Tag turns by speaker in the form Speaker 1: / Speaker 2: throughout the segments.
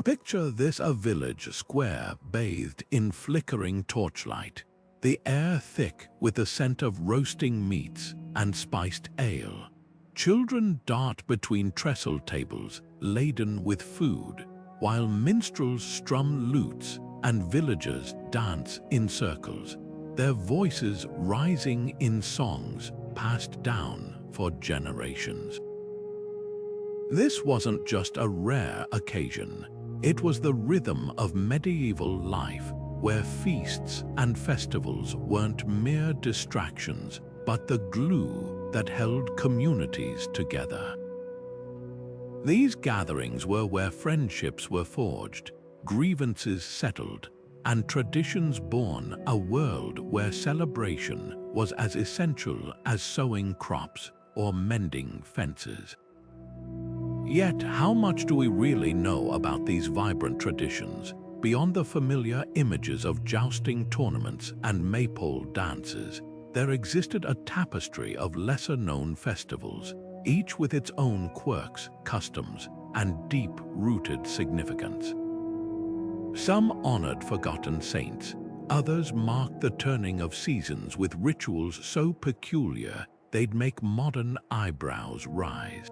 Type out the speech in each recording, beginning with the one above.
Speaker 1: Picture this: a village square bathed in flickering torchlight, the air thick with the scent of roasting meats and spiced ale. Children dart between trestle tables laden with food, while minstrels strum lutes and villagers dance in circles, their voices rising in songs passed down for generations. This wasn't just a rare occasion. It was the rhythm of medieval life, where feasts and festivals weren't mere distractions, but the glue that held communities together. These gatherings were where friendships were forged, grievances settled, and traditions born, a world where celebration was as essential as sowing crops or mending fences. Yet, how much do we really know about these vibrant traditions? Beyond the familiar images of jousting tournaments and maypole dances, there existed a tapestry of lesser-known festivals, each with its own quirks, customs, and deep-rooted significance. Some honored forgotten saints, others marked the turning of seasons with rituals so peculiar they'd make modern eyebrows rise.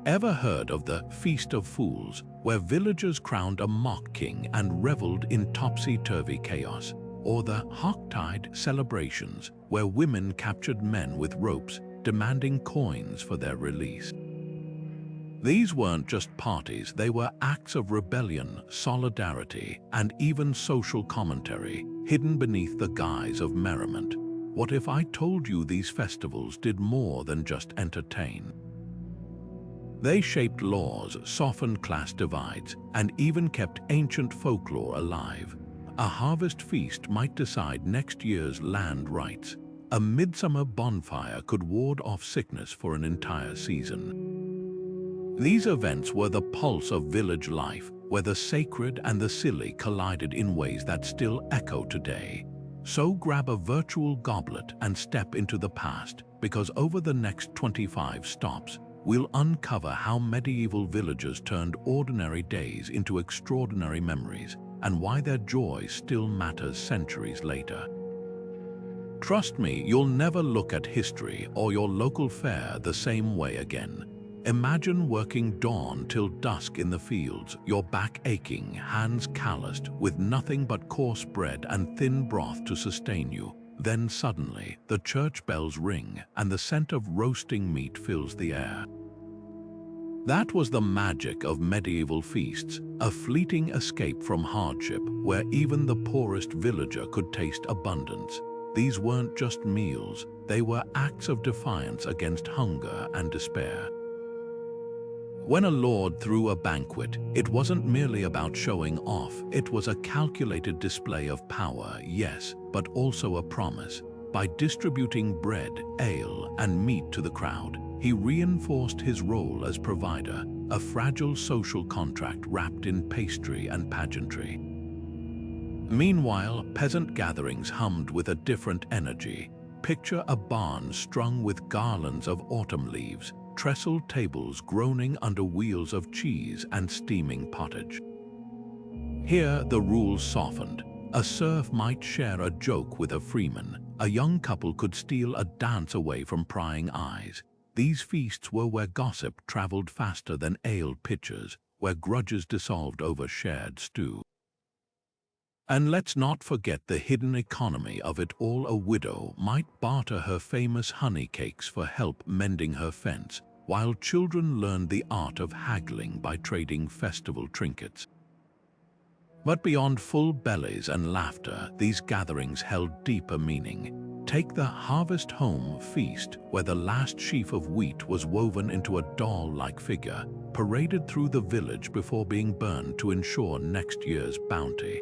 Speaker 1: Ever heard of the Feast of Fools, where villagers crowned a mock king and reveled in topsy-turvy chaos? Or the Hocktide Celebrations, where women captured men with ropes, demanding coins for their release? These weren't just parties, they were acts of rebellion, solidarity, and even social commentary, hidden beneath the guise of merriment. What if I told you these festivals did more than just entertain? They shaped laws, softened class divides, and even kept ancient folklore alive. A harvest feast might decide next year's land rights. A midsummer bonfire could ward off sickness for an entire season. These events were the pulse of village life, where the sacred and the silly collided in ways that still echo today. So grab a virtual goblet and step into the past, because over the next 25 stops, we'll uncover how medieval villagers turned ordinary days into extraordinary memories, and why their joy still matters centuries later. Trust me, you'll never look at history or your local fair the same way again. Imagine working dawn till dusk in the fields, your back aching, hands calloused, with nothing but coarse bread and thin broth to sustain you. Then suddenly, the church bells ring and the scent of roasting meat fills the air. That was the magic of medieval feasts, a fleeting escape from hardship where even the poorest villager could taste abundance. These weren't just meals, they were acts of defiance against hunger and despair. When a lord threw a banquet, it wasn't merely about showing off, it was a calculated display of power, yes, but also a promise. By distributing bread, ale, and meat to the crowd, he reinforced his role as provider, a fragile social contract wrapped in pastry and pageantry. Meanwhile, peasant gatherings hummed with a different energy. Picture a barn strung with garlands of autumn leaves, trestled tables groaning under wheels of cheese and steaming pottage. Here, the rules softened. A serf might share a joke with a freeman. A young couple could steal a dance away from prying eyes. These feasts were where gossip traveled faster than ale pitchers, where grudges dissolved over shared stew. And let's not forget the hidden economy of it all. A widow might barter her famous honey cakes for help mending her fence, while children learned the art of haggling by trading festival trinkets. But beyond full bellies and laughter, these gatherings held deeper meaning. Take the Harvest Home feast, where the last sheaf of wheat was woven into a doll-like figure, paraded through the village before being burned to ensure next year's bounty.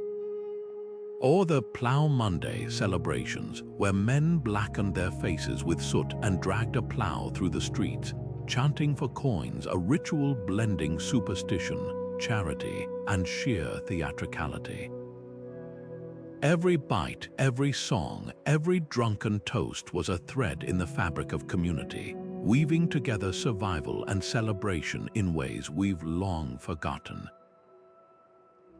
Speaker 1: Or the Plow Monday celebrations, where men blackened their faces with soot and dragged a plow through the streets, chanting for coins, a ritual blending superstition, charity, and sheer theatricality. Every bite, every song, every drunken toast was a thread in the fabric of community, weaving together survival and celebration in ways we've long forgotten.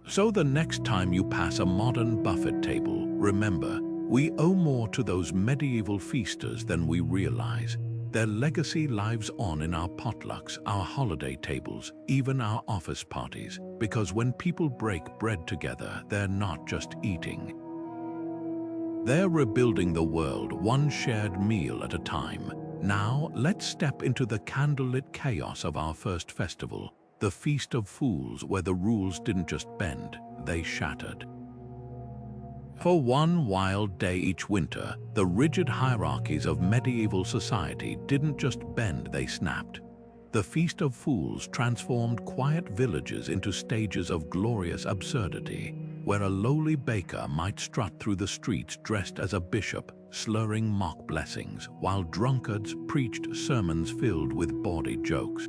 Speaker 1: So the next time you pass a modern buffet table, remember, we owe more to those medieval feasters than we realize. Their legacy lives on in our potlucks, our holiday tables, even our office parties, because when people break bread together, they're not just eating. They're rebuilding the world one shared meal at a time. Now, let's step into the candlelit chaos of our first festival, the Feast of Fools, where the rules didn't just bend, they shattered. For one wild day each winter, the rigid hierarchies of medieval society didn't just bend, they snapped. The Feast of Fools transformed quiet villages into stages of glorious absurdity, where a lowly baker might strut through the streets dressed as a bishop, slurring mock blessings, while drunkards preached sermons filled with bawdy jokes.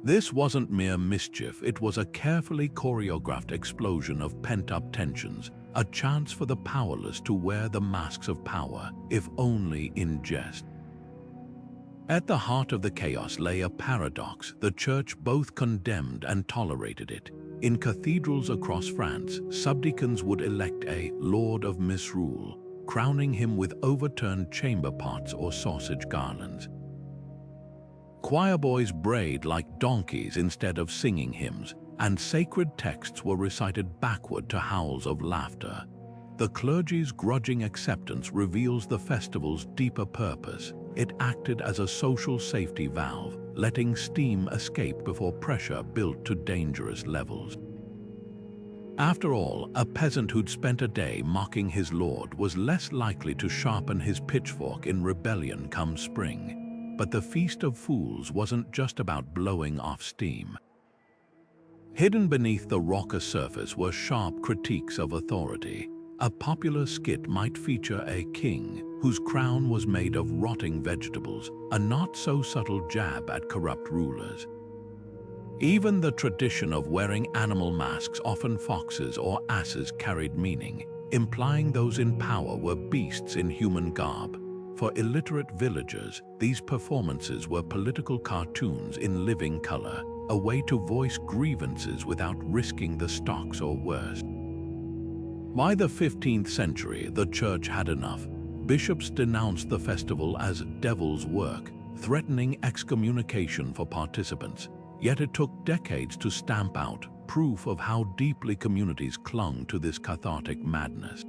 Speaker 1: This wasn't mere mischief, it was a carefully choreographed explosion of pent-up tensions, a chance for the powerless to wear the masks of power, if only in jest. At the heart of the chaos lay a paradox. The church both condemned and tolerated it. In cathedrals across France, subdeacons would elect a Lord of Misrule, crowning him with overturned chamber pots or sausage garlands. Choir boys brayed like donkeys instead of singing hymns, and sacred texts were recited backward to howls of laughter. The clergy's grudging acceptance reveals the festival's deeper purpose. It acted as a social safety valve, letting steam escape before pressure built to dangerous levels. After all, a peasant who'd spent a day mocking his lord was less likely to sharpen his pitchfork in rebellion come spring. But the Feast of Fools wasn't just about blowing off steam. Hidden beneath the raucous surface were sharp critiques of authority. A popular skit might feature a king whose crown was made of rotting vegetables, a not-so-subtle jab at corrupt rulers. Even the tradition of wearing animal masks, often foxes or asses, carried meaning, implying those in power were beasts in human garb. For illiterate villagers, these performances were political cartoons in living color, a way to voice grievances without risking the stocks or worse. By the 15th century, the church had enough. Bishops denounced the festival as devil's work, threatening excommunication for participants. Yet it took decades to stamp out proof of how deeply communities clung to this cathartic madness.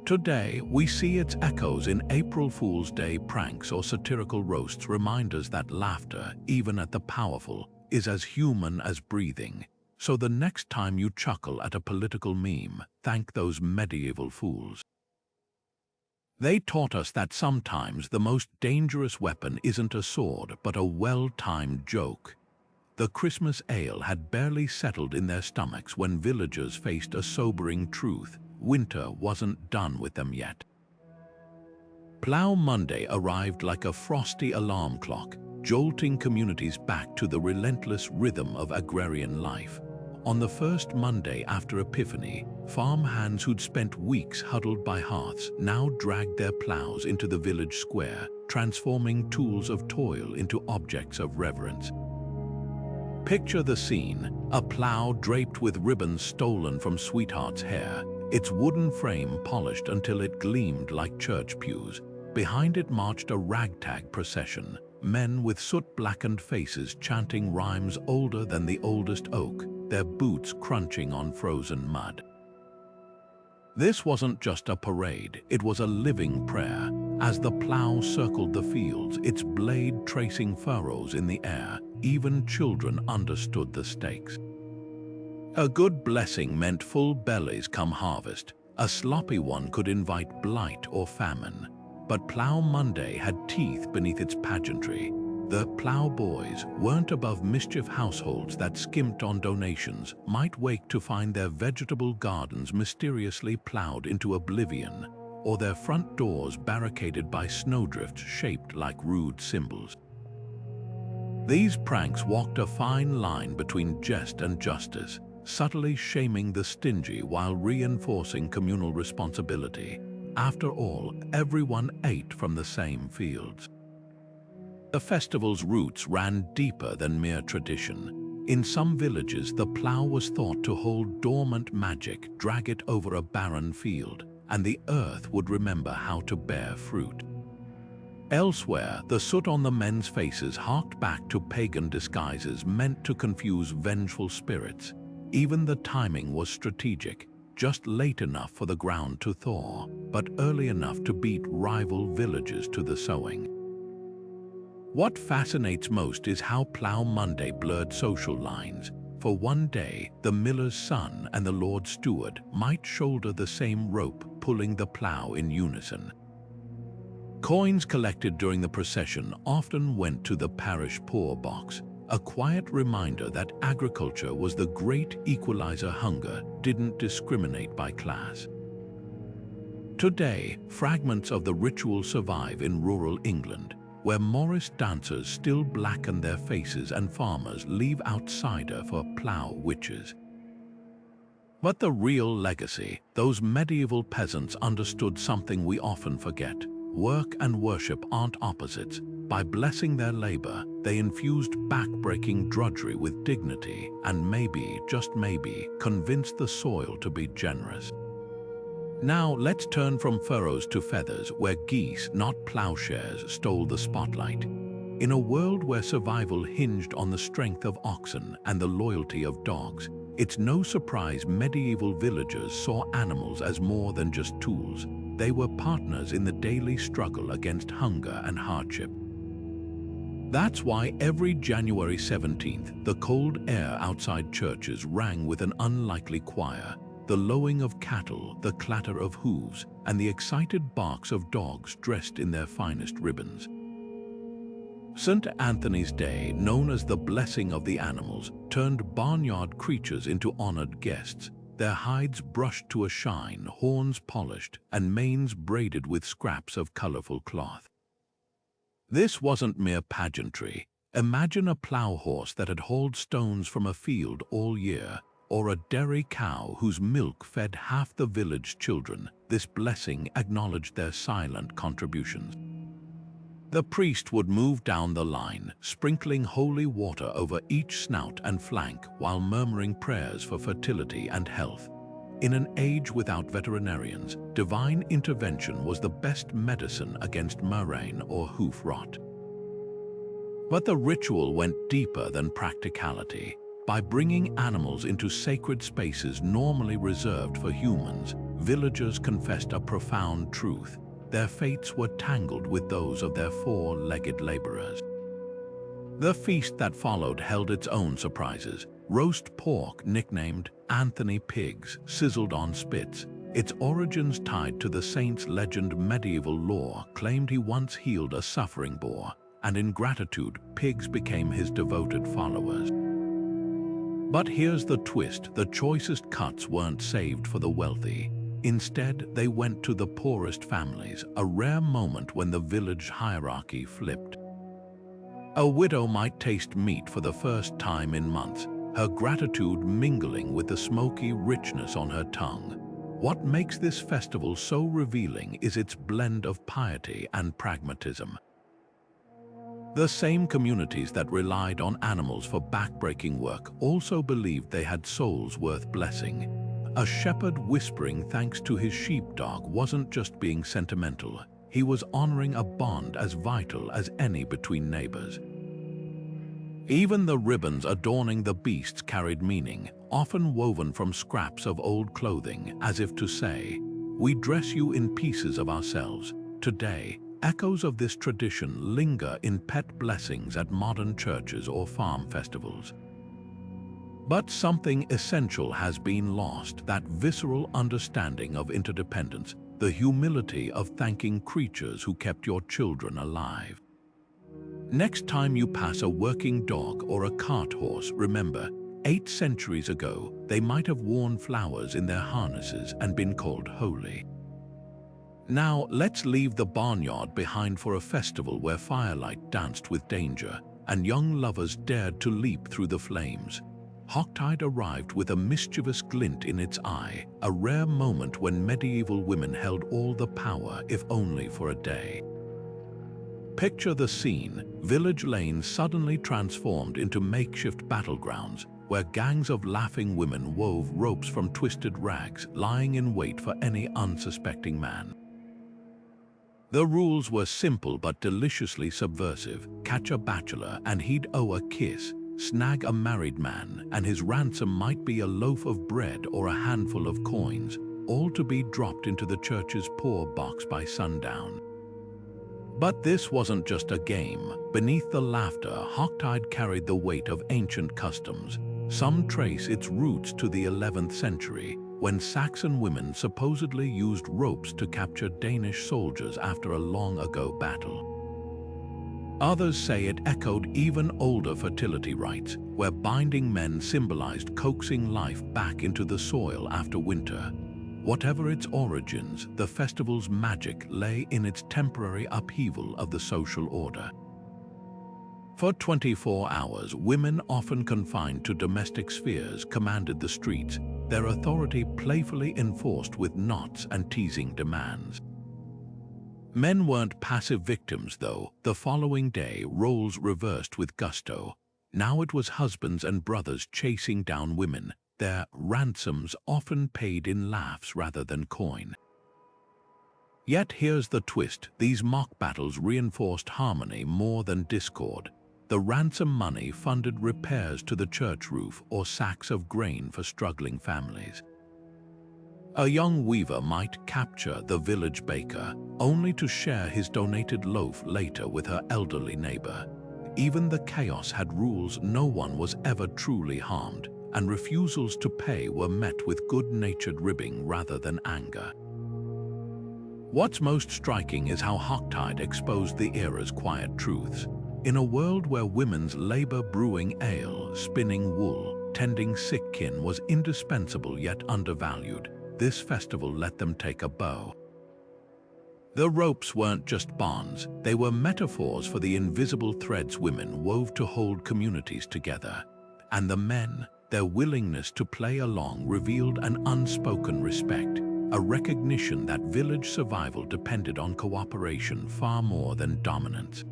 Speaker 1: Today, we see its echoes in April Fool's Day pranks or satirical roasts, reminders that laughter, even at the powerful, is as human as breathing. So the next time you chuckle at a political meme, thank those medieval fools. They taught us that sometimes the most dangerous weapon isn't a sword, but a well-timed joke. The Christmas ale had barely settled in their stomachs when villagers faced a sobering truth. Winter wasn't done with them yet. Plow Monday arrived like a frosty alarm clock, jolting communities back to the relentless rhythm of agrarian life. On the first Monday after Epiphany, farm hands who'd spent weeks huddled by hearths now dragged their plows into the village square, transforming tools of toil into objects of reverence. Picture the scene: a plow draped with ribbons stolen from sweetheart's hair, its wooden frame polished until it gleamed like church pews. Behind it marched a ragtag procession, men with soot-blackened faces chanting rhymes older than the oldest oak, their boots crunching on frozen mud. This wasn't just a parade, it was a living prayer. As the plow circled the fields, its blade tracing furrows in the air, even children understood the stakes. A good blessing meant full bellies come harvest. A sloppy one could invite blight or famine. But Plow Monday had teeth beneath its pageantry. The plow boys weren't above mischief. Households that skimped on donations might wake to find their vegetable gardens mysteriously plowed into oblivion, or their front doors barricaded by snowdrifts shaped like rude symbols. These pranks walked a fine line between jest and justice, subtly shaming the stingy while reinforcing communal responsibility. After all, everyone ate from the same fields. The festival's roots ran deeper than mere tradition. In some villages, the plow was thought to hold dormant magic, drag it over a barren field, and the earth would remember how to bear fruit. Elsewhere, the soot on the men's faces harked back to pagan disguises meant to confuse vengeful spirits. Even the timing was strategic, just late enough for the ground to thaw, but early enough to beat rival villages to the sowing. What fascinates most is how Plow Monday blurred social lines. For one day, the miller's son and the Lord's steward might shoulder the same rope, pulling the plow in unison. Coins collected during the procession often went to the parish poor box, a quiet reminder that agriculture was the great equalizer. Hunger didn't discriminate by class. Today, fragments of the ritual survive in rural England, where Morris dancers still blacken their faces and farmers leave outsider for plow witches. But the real legacy, those medieval peasants understood something we often forget. Work and worship aren't opposites. By blessing their labor, they infused back-breaking drudgery with dignity and maybe, just maybe, convinced the soil to be generous. Now let's turn from furrows to feathers, where geese, not plowshares, stole the spotlight. In a world where survival hinged on the strength of oxen and the loyalty of dogs, it's no surprise medieval villagers saw animals as more than just tools. They were partners in the daily struggle against hunger and hardship. That's why every January 17th, the cold air outside churches rang with an unlikely choir. The lowing of cattle, the clatter of hooves, and the excited barks of dogs dressed in their finest ribbons. St. Anthony's Day, known as the blessing of the animals, turned barnyard creatures into honored guests, their hides brushed to a shine, horns polished, and manes braided with scraps of colorful cloth. This wasn't mere pageantry. Imagine a plow horse that had hauled stones from a field all year, or a dairy cow whose milk fed half the village children. This blessing acknowledged their silent contributions. The priest would move down the line, sprinkling holy water over each snout and flank while murmuring prayers for fertility and health. In an age without veterinarians, divine intervention was the best medicine against murrain or hoof rot. But the ritual went deeper than practicality. By bringing animals into sacred spaces normally reserved for humans, villagers confessed a profound truth. Their fates were tangled with those of their four-legged laborers. The feast that followed held its own surprises. Roast pork, nicknamed Anthony Pigs, sizzled on spits. Its origins tied to the saint's legend. Medieval lore claimed he once healed a suffering boar, and in gratitude, pigs became his devoted followers. But here's the twist: the choicest cuts weren't saved for the wealthy. Instead, they went to the poorest families, a rare moment when the village hierarchy flipped. A widow might taste meat for the first time in months, her gratitude mingling with the smoky richness on her tongue. What makes this festival so revealing is its blend of piety and pragmatism. The same communities that relied on animals for back-breaking work also believed they had souls worth blessing. A shepherd whispering thanks to his sheepdog wasn't just being sentimental, he was honoring a bond as vital as any between neighbors. Even the ribbons adorning the beasts carried meaning, often woven from scraps of old clothing, as if to say, "We dress you in pieces of ourselves." Today, echoes of this tradition linger in pet blessings at modern churches or farm festivals. But something essential has been lost: that visceral understanding of interdependence, the humility of thanking creatures who kept your children alive. Next time you pass a working dog or a cart horse, remember, 8 centuries ago, they might have worn flowers in their harnesses and been called holy. Now, let's leave the barnyard behind for a festival where firelight danced with danger and young lovers dared to leap through the flames. Hocktide arrived with a mischievous glint in its eye, a rare moment when medieval women held all the power, if only for a day. Picture the scene: village lanes suddenly transformed into makeshift battlegrounds, where gangs of laughing women wove ropes from twisted rags, lying in wait for any unsuspecting man. The rules were simple but deliciously subversive. Catch a bachelor and he'd owe a kiss. Snag a married man and his ransom might be a loaf of bread or a handful of coins, all to be dropped into the church's poor box by sundown. But this wasn't just a game. Beneath the laughter, Hocktide carried the weight of ancient customs. Some trace its roots to the 11th century, when Saxon women supposedly used ropes to capture Danish soldiers after a long-ago battle. Others say it echoed even older fertility rites, where binding men symbolized coaxing life back into the soil after winter. Whatever its origins, the festival's magic lay in its temporary upheaval of the social order. For 24 hours, women, often confined to domestic spheres, commanded the streets, their authority playfully enforced with knots and teasing demands. Men weren't passive victims, though. The following day, roles reversed with gusto. Now it was husbands and brothers chasing down women, their ransoms often paid in laughs rather than coin. Yet here's the twist: these mock battles reinforced harmony more than discord. The ransom money funded repairs to the church roof or sacks of grain for struggling families. A young weaver might capture the village baker, only to share his donated loaf later with her elderly neighbor. Even the chaos had rules. No one was ever truly harmed, and refusals to pay were met with good-natured ribbing rather than anger. What's most striking is how Hocktide exposed the era's quiet truths. In a world where women's labor, brewing ale, spinning wool, tending sick kin was indispensable yet undervalued, this festival let them take a bow. The ropes weren't just bonds, they were metaphors for the invisible threads women wove to hold communities together. And the men, their willingness to play along, revealed an unspoken respect, a recognition that village survival depended on cooperation far more than dominance.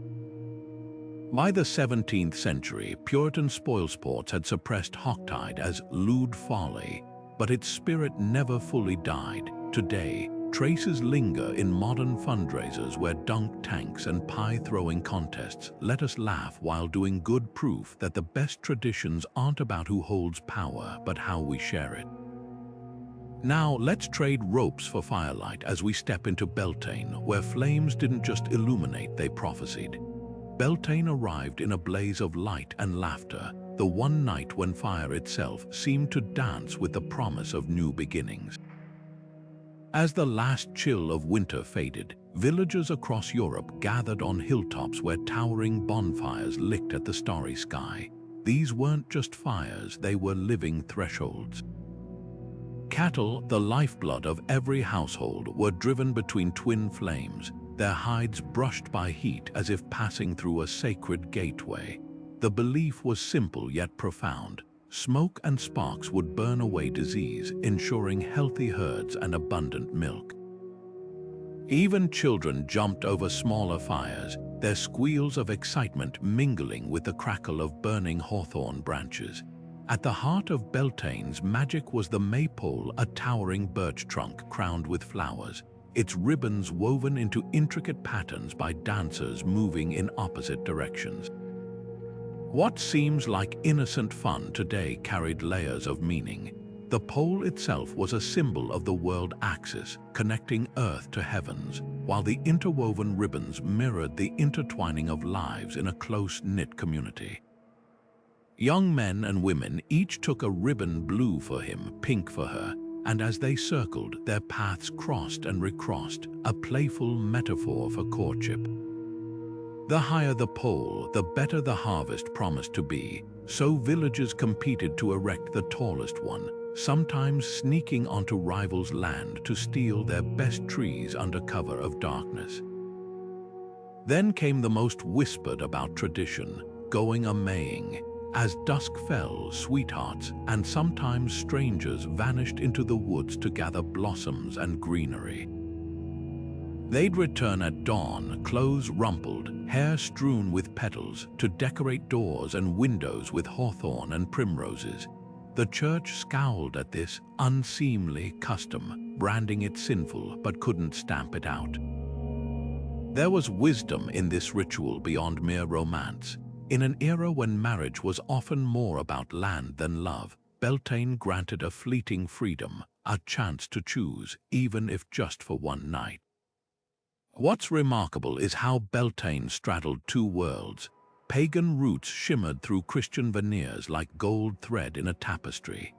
Speaker 1: By the 17th century, Puritan spoilsports had suppressed Hocktide as lewd folly, but its spirit never fully died. Today, traces linger in modern fundraisers where dunk tanks and pie-throwing contests let us laugh while doing good, proof that the best traditions aren't about who holds power, but how we share it. Now, let's trade ropes for firelight as we step into Beltane, where flames didn't just illuminate, they prophesied. Beltane arrived in a blaze of light and laughter, the one night when fire itself seemed to dance with the promise of new beginnings. As the last chill of winter faded, villagers across Europe gathered on hilltops where towering bonfires licked at the starry sky. These weren't just fires, they were living thresholds. Cattle, the lifeblood of every household, were driven between twin flames, their hides brushed by heat as if passing through a sacred gateway. The belief was simple yet profound. Smoke and sparks would burn away disease, ensuring healthy herds and abundant milk. Even children jumped over smaller fires, their squeals of excitement mingling with the crackle of burning hawthorn branches. At the heart of Beltane's magic was the maypole, a towering birch trunk crowned with flowers, its ribbons woven into intricate patterns by dancers moving in opposite directions. What seems like innocent fun today carried layers of meaning. The pole itself was a symbol of the world axis, connecting earth to heavens, while the interwoven ribbons mirrored the intertwining of lives in a close-knit community. Young men and women each took a ribbon, blue for him, pink for her, and as they circled, their paths crossed and recrossed, a playful metaphor for courtship. The higher the pole, the better the harvest promised to be, so villagers competed to erect the tallest one, sometimes sneaking onto rivals' land to steal their best trees under cover of darkness. Then came the most whispered about tradition, going a-maying. As dusk fell, sweethearts and sometimes strangers vanished into the woods to gather blossoms and greenery. They'd return at dawn, clothes rumpled, hair strewn with petals, to decorate doors and windows with hawthorn and primroses. The church scowled at this unseemly custom, branding it sinful, but couldn't stamp it out. There was wisdom in this ritual beyond mere romance. In an era when marriage was often more about land than love, Beltane granted a fleeting freedom, a chance to choose, even if just for one night. What's remarkable is how Beltane straddled two worlds. Pagan roots shimmered through Christian veneers like gold thread in a tapestry.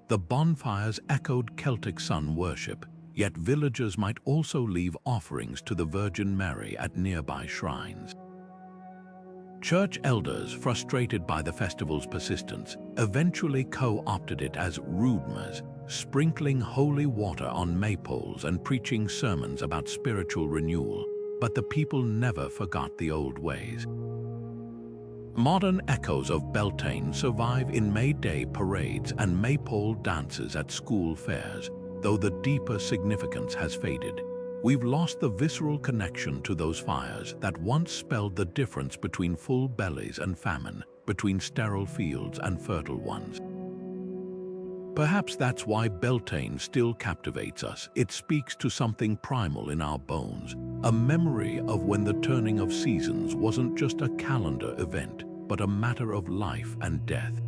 Speaker 1: The bonfires echoed Celtic sun worship, yet villagers might also leave offerings to the Virgin Mary at nearby shrines. Church elders, frustrated by the festival's persistence, eventually co-opted it as rudmas, sprinkling holy water on maypoles and preaching sermons about spiritual renewal. But the people never forgot the old ways. Modern echoes of Beltane survive in May Day parades and maypole dances at school fairs, though the deeper significance has faded. We've lost the visceral connection to those fires that once spelled the difference between full bellies and famine, between sterile fields and fertile ones. Perhaps that's why Beltane still captivates us. It speaks to something primal in our bones, a memory of when the turning of seasons wasn't just a calendar event, but a matter of life and death.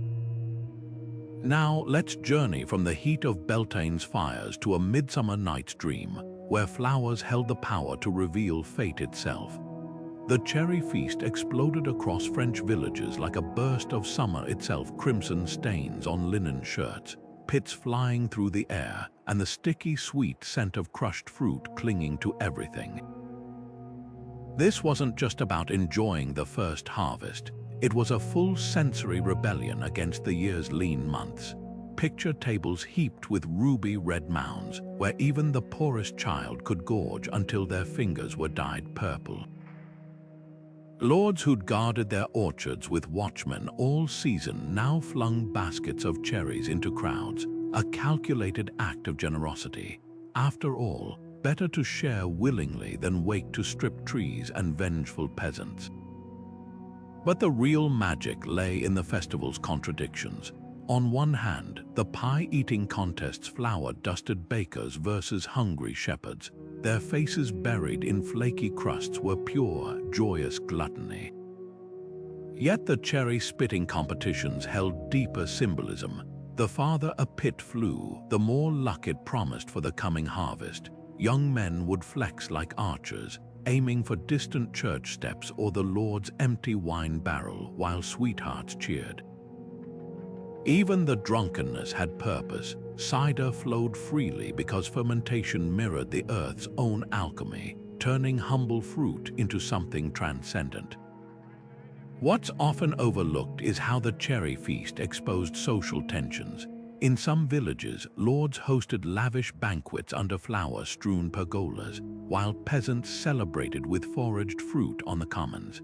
Speaker 1: Now let's journey from the heat of Beltane's fires to a midsummer night's dream, where flowers held the power to reveal fate itself. The cherry feast exploded across French villages like a burst of summer itself, crimson stains on linen shirts, pits flying through the air, and the sticky, sweet scent of crushed fruit clinging to everything. This wasn't just about enjoying the first harvest. It was a full sensory rebellion against the year's lean months. Picture tables heaped with ruby red mounds, where even the poorest child could gorge until their fingers were dyed purple. Lords who'd guarded their orchards with watchmen all season now flung baskets of cherries into crowds, a calculated act of generosity. After all, better to share willingly than wake to stripped trees and vengeful peasants. But the real magic lay in the festival's contradictions. On one hand, the pie-eating contest's flour-dusted bakers versus hungry shepherds, their faces buried in flaky crusts, were pure, joyous gluttony. Yet the cherry-spitting competitions held deeper symbolism. The farther a pit flew, the more luck it promised for the coming harvest. Young men would flex like archers, aiming for distant church steps or the Lord's empty wine barrel, while sweethearts cheered. Even the drunkenness had purpose. Cider flowed freely because fermentation mirrored the earth's own alchemy, turning humble fruit into something transcendent. What's often overlooked is how the cherry feast exposed social tensions. In some villages, lords hosted lavish banquets under flower-strewn pergolas, while peasants celebrated with foraged fruit on the commons.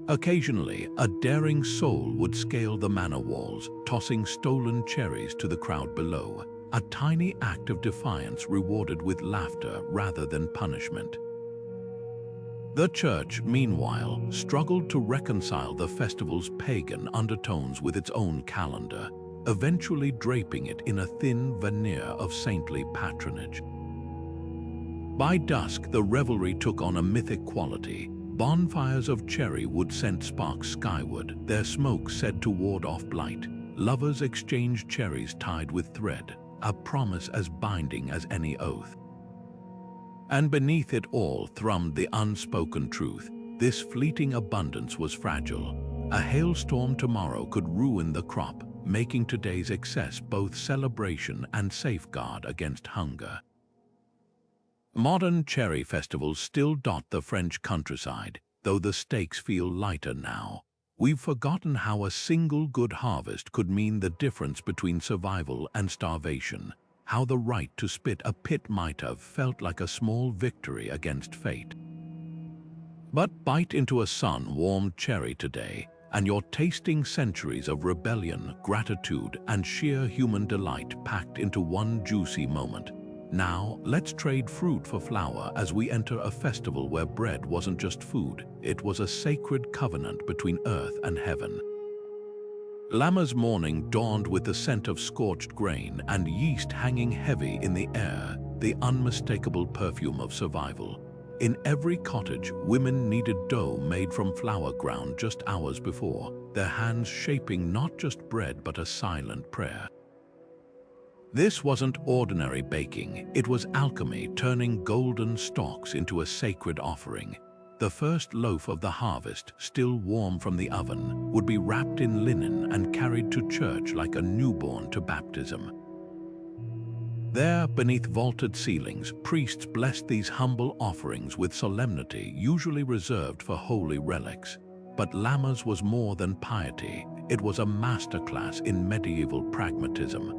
Speaker 1: Occasionally, a daring soul would scale the manor walls, tossing stolen cherries to the crowd below, a tiny act of defiance rewarded with laughter rather than punishment. The church, meanwhile, struggled to reconcile the festival's pagan undertones with its own calendar, eventually draping it in a thin veneer of saintly patronage. By dusk, the revelry took on a mythic quality. Bonfires of cherry wood sent sparks skyward, their smoke said to ward off blight. Lovers exchanged cherries tied with thread, a promise as binding as any oath. And beneath it all thrummed the unspoken truth. This fleeting abundance was fragile. A hailstorm tomorrow could ruin the crop, making today's excess both celebration and safeguard against hunger. Modern cherry festivals still dot the French countryside, though the stakes feel lighter now. We've forgotten how a single good harvest could mean the difference between survival and starvation, how the right to spit a pit might have felt like a small victory against fate. But bite into a sun-warmed cherry today, and you're tasting centuries of rebellion, gratitude, and sheer human delight packed into one juicy moment. Now, let's trade fruit for flour as we enter a festival where bread wasn't just food, it was a sacred covenant between earth and heaven. Lammas morning dawned with the scent of scorched grain and yeast hanging heavy in the air, the unmistakable perfume of survival. In every cottage, women kneaded dough made from flour ground just hours before, their hands shaping not just bread but a silent prayer. This wasn't ordinary baking, it was alchemy turning golden stalks into a sacred offering. The first loaf of the harvest, still warm from the oven, would be wrapped in linen and carried to church like a newborn to baptism. There, beneath vaulted ceilings, priests blessed these humble offerings with solemnity usually reserved for holy relics. But Lammas was more than piety, it was a masterclass in medieval pragmatism.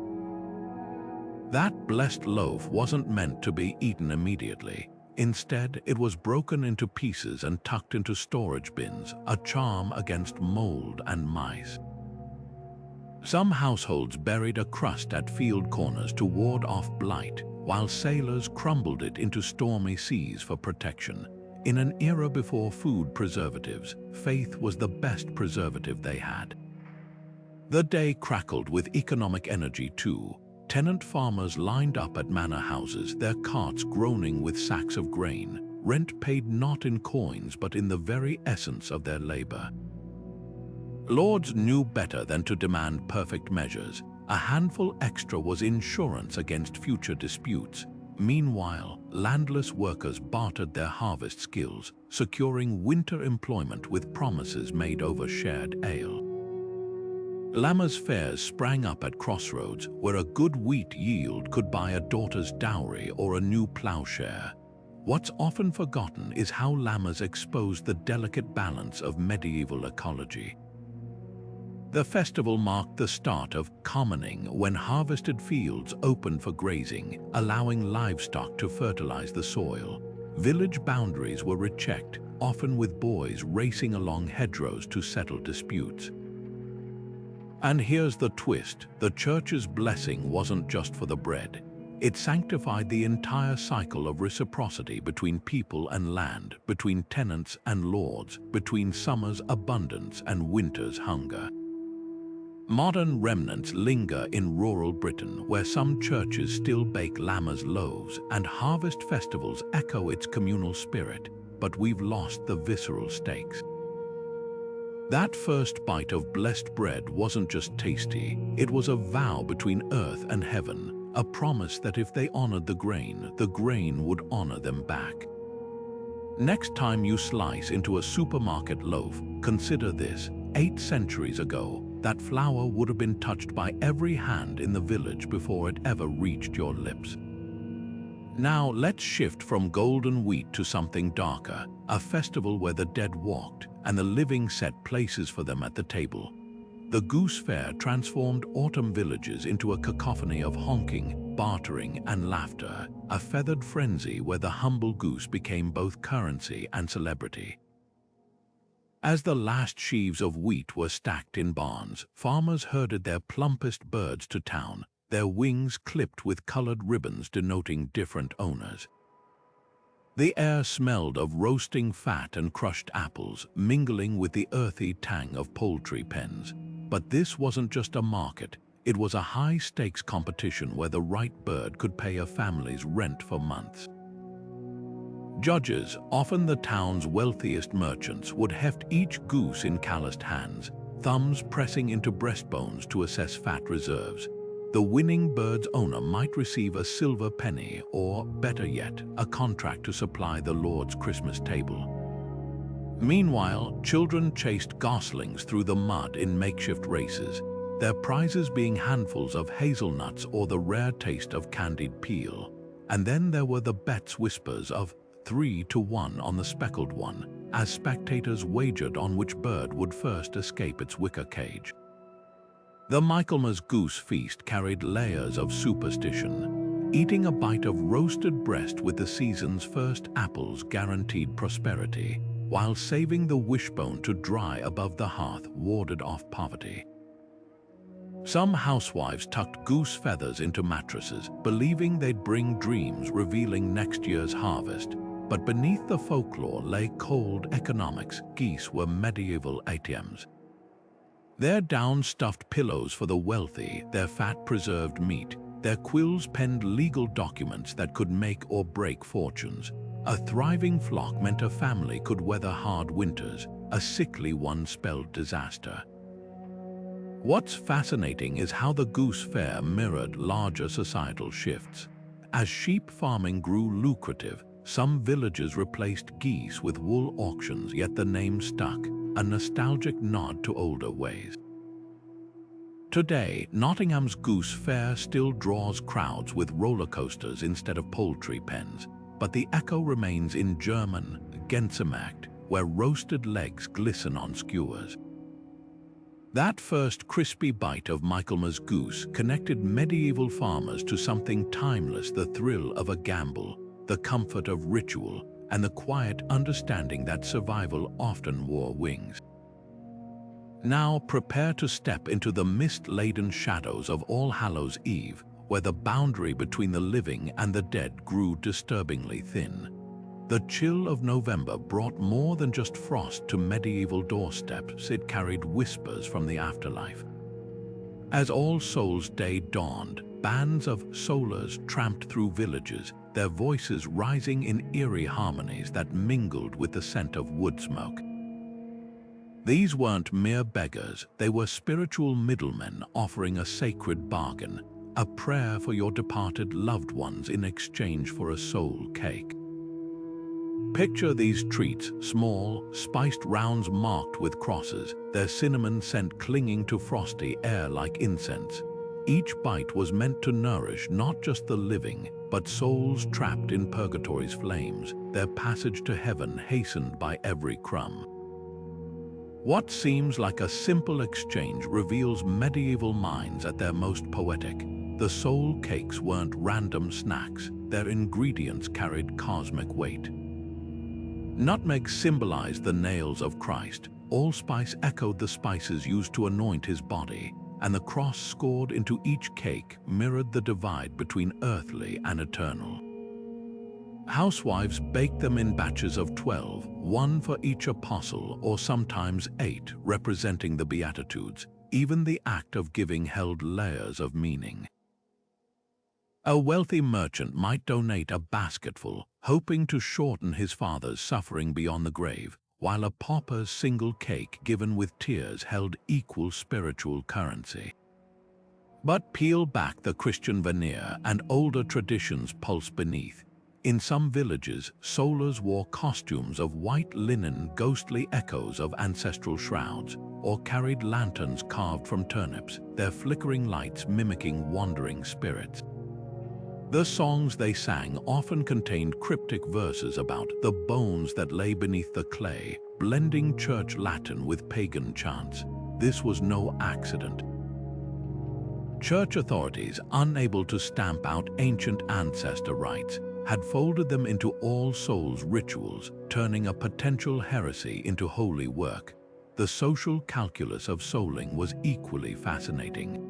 Speaker 1: That blessed loaf wasn't meant to be eaten immediately. Instead, it was broken into pieces and tucked into storage bins, a charm against mold and mice. Some households buried a crust at field corners to ward off blight, while sailors crumbled it into stormy seas for protection. In an era before food preservatives, faith was the best preservative they had. The day crackled with economic energy too. Tenant farmers lined up at manor houses, their carts groaning with sacks of grain, rent paid not in coins but in the very essence of their labor. Lords knew better than to demand perfect measures. A handful extra was insurance against future disputes. Meanwhile, landless workers bartered their harvest skills, securing winter employment with promises made over shared ale. Lammas fairs sprang up at crossroads where a good wheat yield could buy a daughter's dowry or a new plowshare. What's often forgotten is how Lammas exposed the delicate balance of medieval ecology. The festival marked the start of commoning when harvested fields opened for grazing, allowing livestock to fertilize the soil. Village boundaries were rechecked, often with boys racing along hedgerows to settle disputes. And here's the twist, the church's blessing wasn't just for the bread. It sanctified the entire cycle of reciprocity between people and land, between tenants and lords, between summer's abundance and winter's hunger. Modern remnants linger in rural Britain, where some churches still bake Lammas loaves and harvest festivals echo its communal spirit, but we've lost the visceral stakes. That first bite of blessed bread wasn't just tasty, it was a vow between earth and heaven, a promise that if they honored the grain would honor them back. Next time you slice into a supermarket loaf, consider this: 8 centuries ago, that flour would have been touched by every hand in the village before it ever reached your lips. Now let's shift from golden wheat to something darker, a festival where the dead walked and the living set places for them at the table. The Goose Fair transformed autumn villages into a cacophony of honking, bartering, and laughter, a feathered frenzy where the humble goose became both currency and celebrity. As the last sheaves of wheat were stacked in barns, farmers herded their plumpest birds to town, their wings clipped with colored ribbons denoting different owners. The air smelled of roasting fat and crushed apples, mingling with the earthy tang of poultry pens. But this wasn't just a market, it was a high-stakes competition where the right bird could pay a family's rent for months. Judges, often the town's wealthiest merchants, would heft each goose in calloused hands, thumbs pressing into breastbones to assess fat reserves. The winning bird's owner might receive a silver penny or, better yet, a contract to supply the Lord's Christmas table. Meanwhile, children chased goslings through the mud in makeshift races, their prizes being handfuls of hazelnuts or the rare taste of candied peel. And then there were the bets whispers of 3-1 on the speckled one, as spectators wagered on which bird would first escape its wicker cage. The Michaelmas goose feast carried layers of superstition. Eating a bite of roasted breast with the season's first apples guaranteed prosperity, while saving the wishbone to dry above the hearth warded off poverty. Some housewives tucked goose feathers into mattresses, believing they'd bring dreams revealing next year's harvest. But beneath the folklore lay cold economics. Geese were medieval ATMs. Their down-stuffed pillows for the wealthy, their fat-preserved meat, their quills penned legal documents that could make or break fortunes. A thriving flock meant a family could weather hard winters. A sickly one spelled disaster. What's fascinating is how the Goose Fair mirrored larger societal shifts. As sheep farming grew lucrative, some villages replaced geese with wool auctions, yet the name stuck, a nostalgic nod to older ways. Today, Nottingham's Goose Fair still draws crowds with roller coasters instead of poultry pens, but the echo remains in German Gänsemarkt, where roasted legs glisten on skewers. That first crispy bite of Michaelmas goose connected medieval farmers to something timeless: the thrill of a gamble, the comfort of ritual, and the quiet understanding that survival often wore wings. Now prepare to step into the mist-laden shadows of All Hallows Eve, where the boundary between the living and the dead grew disturbingly thin. The chill of November brought more than just frost to medieval doorsteps. It carried whispers from the afterlife. As All Souls' Day dawned, bands of solars tramped through villages, their voices rising in eerie harmonies that mingled with the scent of wood smoke. These weren't mere beggars, they were spiritual middlemen offering a sacred bargain, a prayer for your departed loved ones in exchange for a soul cake. Picture these treats: small, spiced rounds marked with crosses, their cinnamon scent clinging to frosty air like incense. Each bite was meant to nourish not just the living, but souls trapped in purgatory's flames, their passage to heaven hastened by every crumb. What seems like a simple exchange reveals medieval minds at their most poetic. The soul cakes weren't random snacks, their ingredients carried cosmic weight. Nutmeg symbolized the nails of Christ, allspice echoed the spices used to anoint his body, and the cross scored into each cake mirrored the divide between earthly and eternal. Housewives baked them in batches of 12, one for each apostle, or sometimes 8, representing the Beatitudes. Even the act of giving held layers of meaning. A wealthy merchant might donate a basketful, hoping to shorten his father's suffering beyond the grave, while a pauper's single cake given with tears held equal spiritual currency. But peel back the Christian veneer and older traditions pulse beneath. In some villages, solars wore costumes of white linen, ghostly echoes of ancestral shrouds, or carried lanterns carved from turnips, their flickering lights mimicking wandering spirits. The songs they sang often contained cryptic verses about the bones that lay beneath the clay, blending church Latin with pagan chants. This was no accident. Church authorities, unable to stamp out ancient ancestor rites, had folded them into All Souls rituals, turning a potential heresy into holy work. The social calculus of souling was equally fascinating.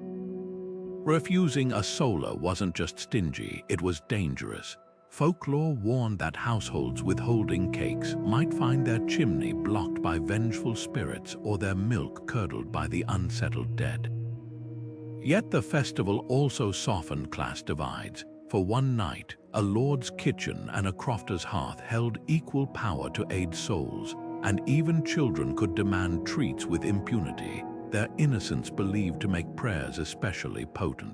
Speaker 1: Refusing a solar wasn't just stingy, it was dangerous. Folklore warned that households withholding cakes might find their chimney blocked by vengeful spirits or their milk curdled by the unsettled dead. Yet the festival also softened class divides. For one night, a lord's kitchen and a crofter's hearth held equal power to aid souls, and even children could demand treats with impunity, their innocence believed to make prayers especially potent.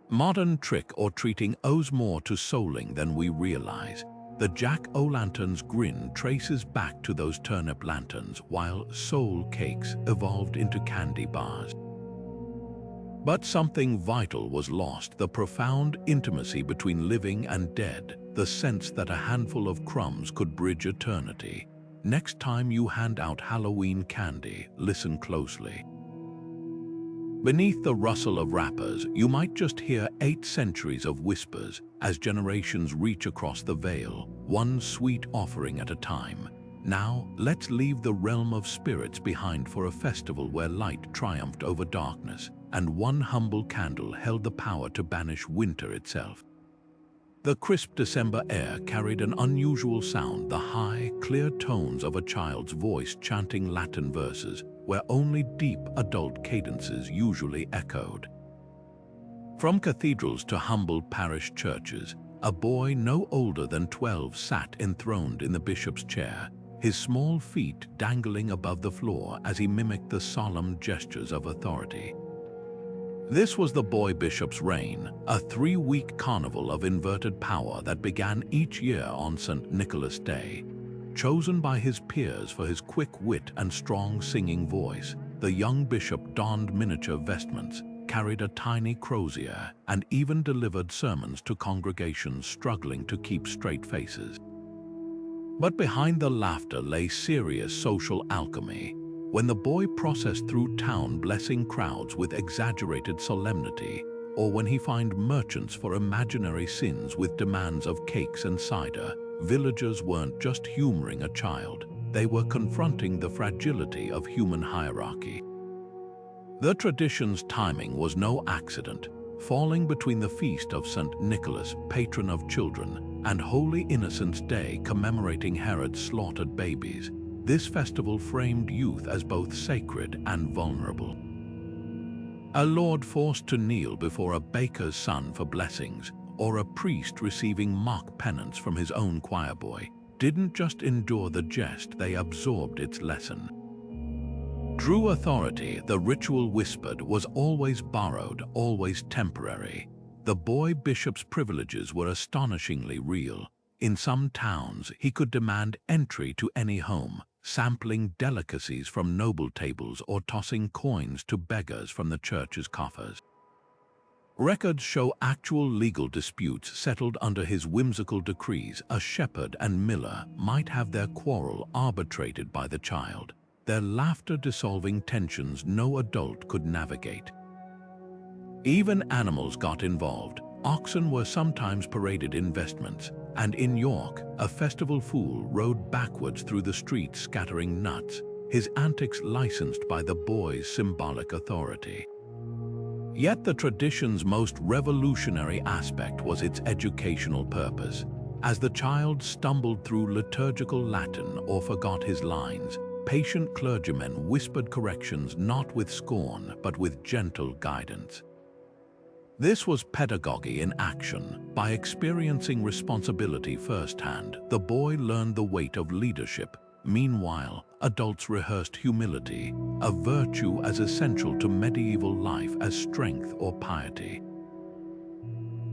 Speaker 1: Modern trick-or-treating owes more to souling than we realize. The jack-o'-lantern's grin traces back to those turnip lanterns, while soul cakes evolved into candy bars. But something vital was lost: the profound intimacy between living and dead, the sense that a handful of crumbs could bridge eternity. Next time you hand out Halloween candy, listen closely. Beneath the rustle of wrappers, you might just hear 8 centuries of whispers as generations reach across the veil, one sweet offering at a time. Now, let's leave the realm of spirits behind for a festival where light triumphed over darkness, and one humble candle held the power to banish winter itself. The crisp December air carried an unusual sound, the high, clear tones of a child's voice chanting Latin verses where only deep adult cadences usually echoed. From cathedrals to humble parish churches, a boy no older than 12 sat enthroned in the bishop's chair, his small feet dangling above the floor as he mimicked the solemn gestures of authority. This was the boy bishop's reign, a 3-week carnival of inverted power that began each year on St. Nicholas Day. Chosen by his peers for his quick wit and strong singing voice, the young bishop donned miniature vestments, carried a tiny crozier, and even delivered sermons to congregations struggling to keep straight faces. But behind the laughter lay serious social alchemy. When the boy processed through town blessing crowds with exaggerated solemnity, or when he fined merchants for imaginary sins with demands of cakes and cider, villagers weren't just humoring a child, they were confronting the fragility of human hierarchy. The tradition's timing was no accident, falling between the feast of St. Nicholas, patron of children, and Holy Innocents' Day commemorating Herod's slaughtered babies. This festival framed youth as both sacred and vulnerable. A lord forced to kneel before a baker's son for blessings, or a priest receiving mock penance from his own choir boy, didn't just endure the jest, they absorbed its lesson. True authority, the ritual whispered, was always borrowed, always temporary. The boy bishop's privileges were astonishingly real. In some towns, he could demand entry to any home, sampling delicacies from noble tables or tossing coins to beggars from the church's coffers. Records show actual legal disputes settled under his whimsical decrees. A shepherd and miller might have their quarrel arbitrated by the child, their laughter dissolving tensions no adult could navigate. Even animals got involved. Oxen were sometimes paraded in vestments, and in York, a festival fool rode backwards through the streets scattering nuts, his antics licensed by the boy's symbolic authority. Yet the tradition's most revolutionary aspect was its educational purpose. As the child stumbled through liturgical Latin or forgot his lines, patient clergymen whispered corrections not with scorn but with gentle guidance. This was pedagogy in action. By experiencing responsibility firsthand, the boy learned the weight of leadership. Meanwhile, adults rehearsed humility, a virtue as essential to medieval life as strength or piety.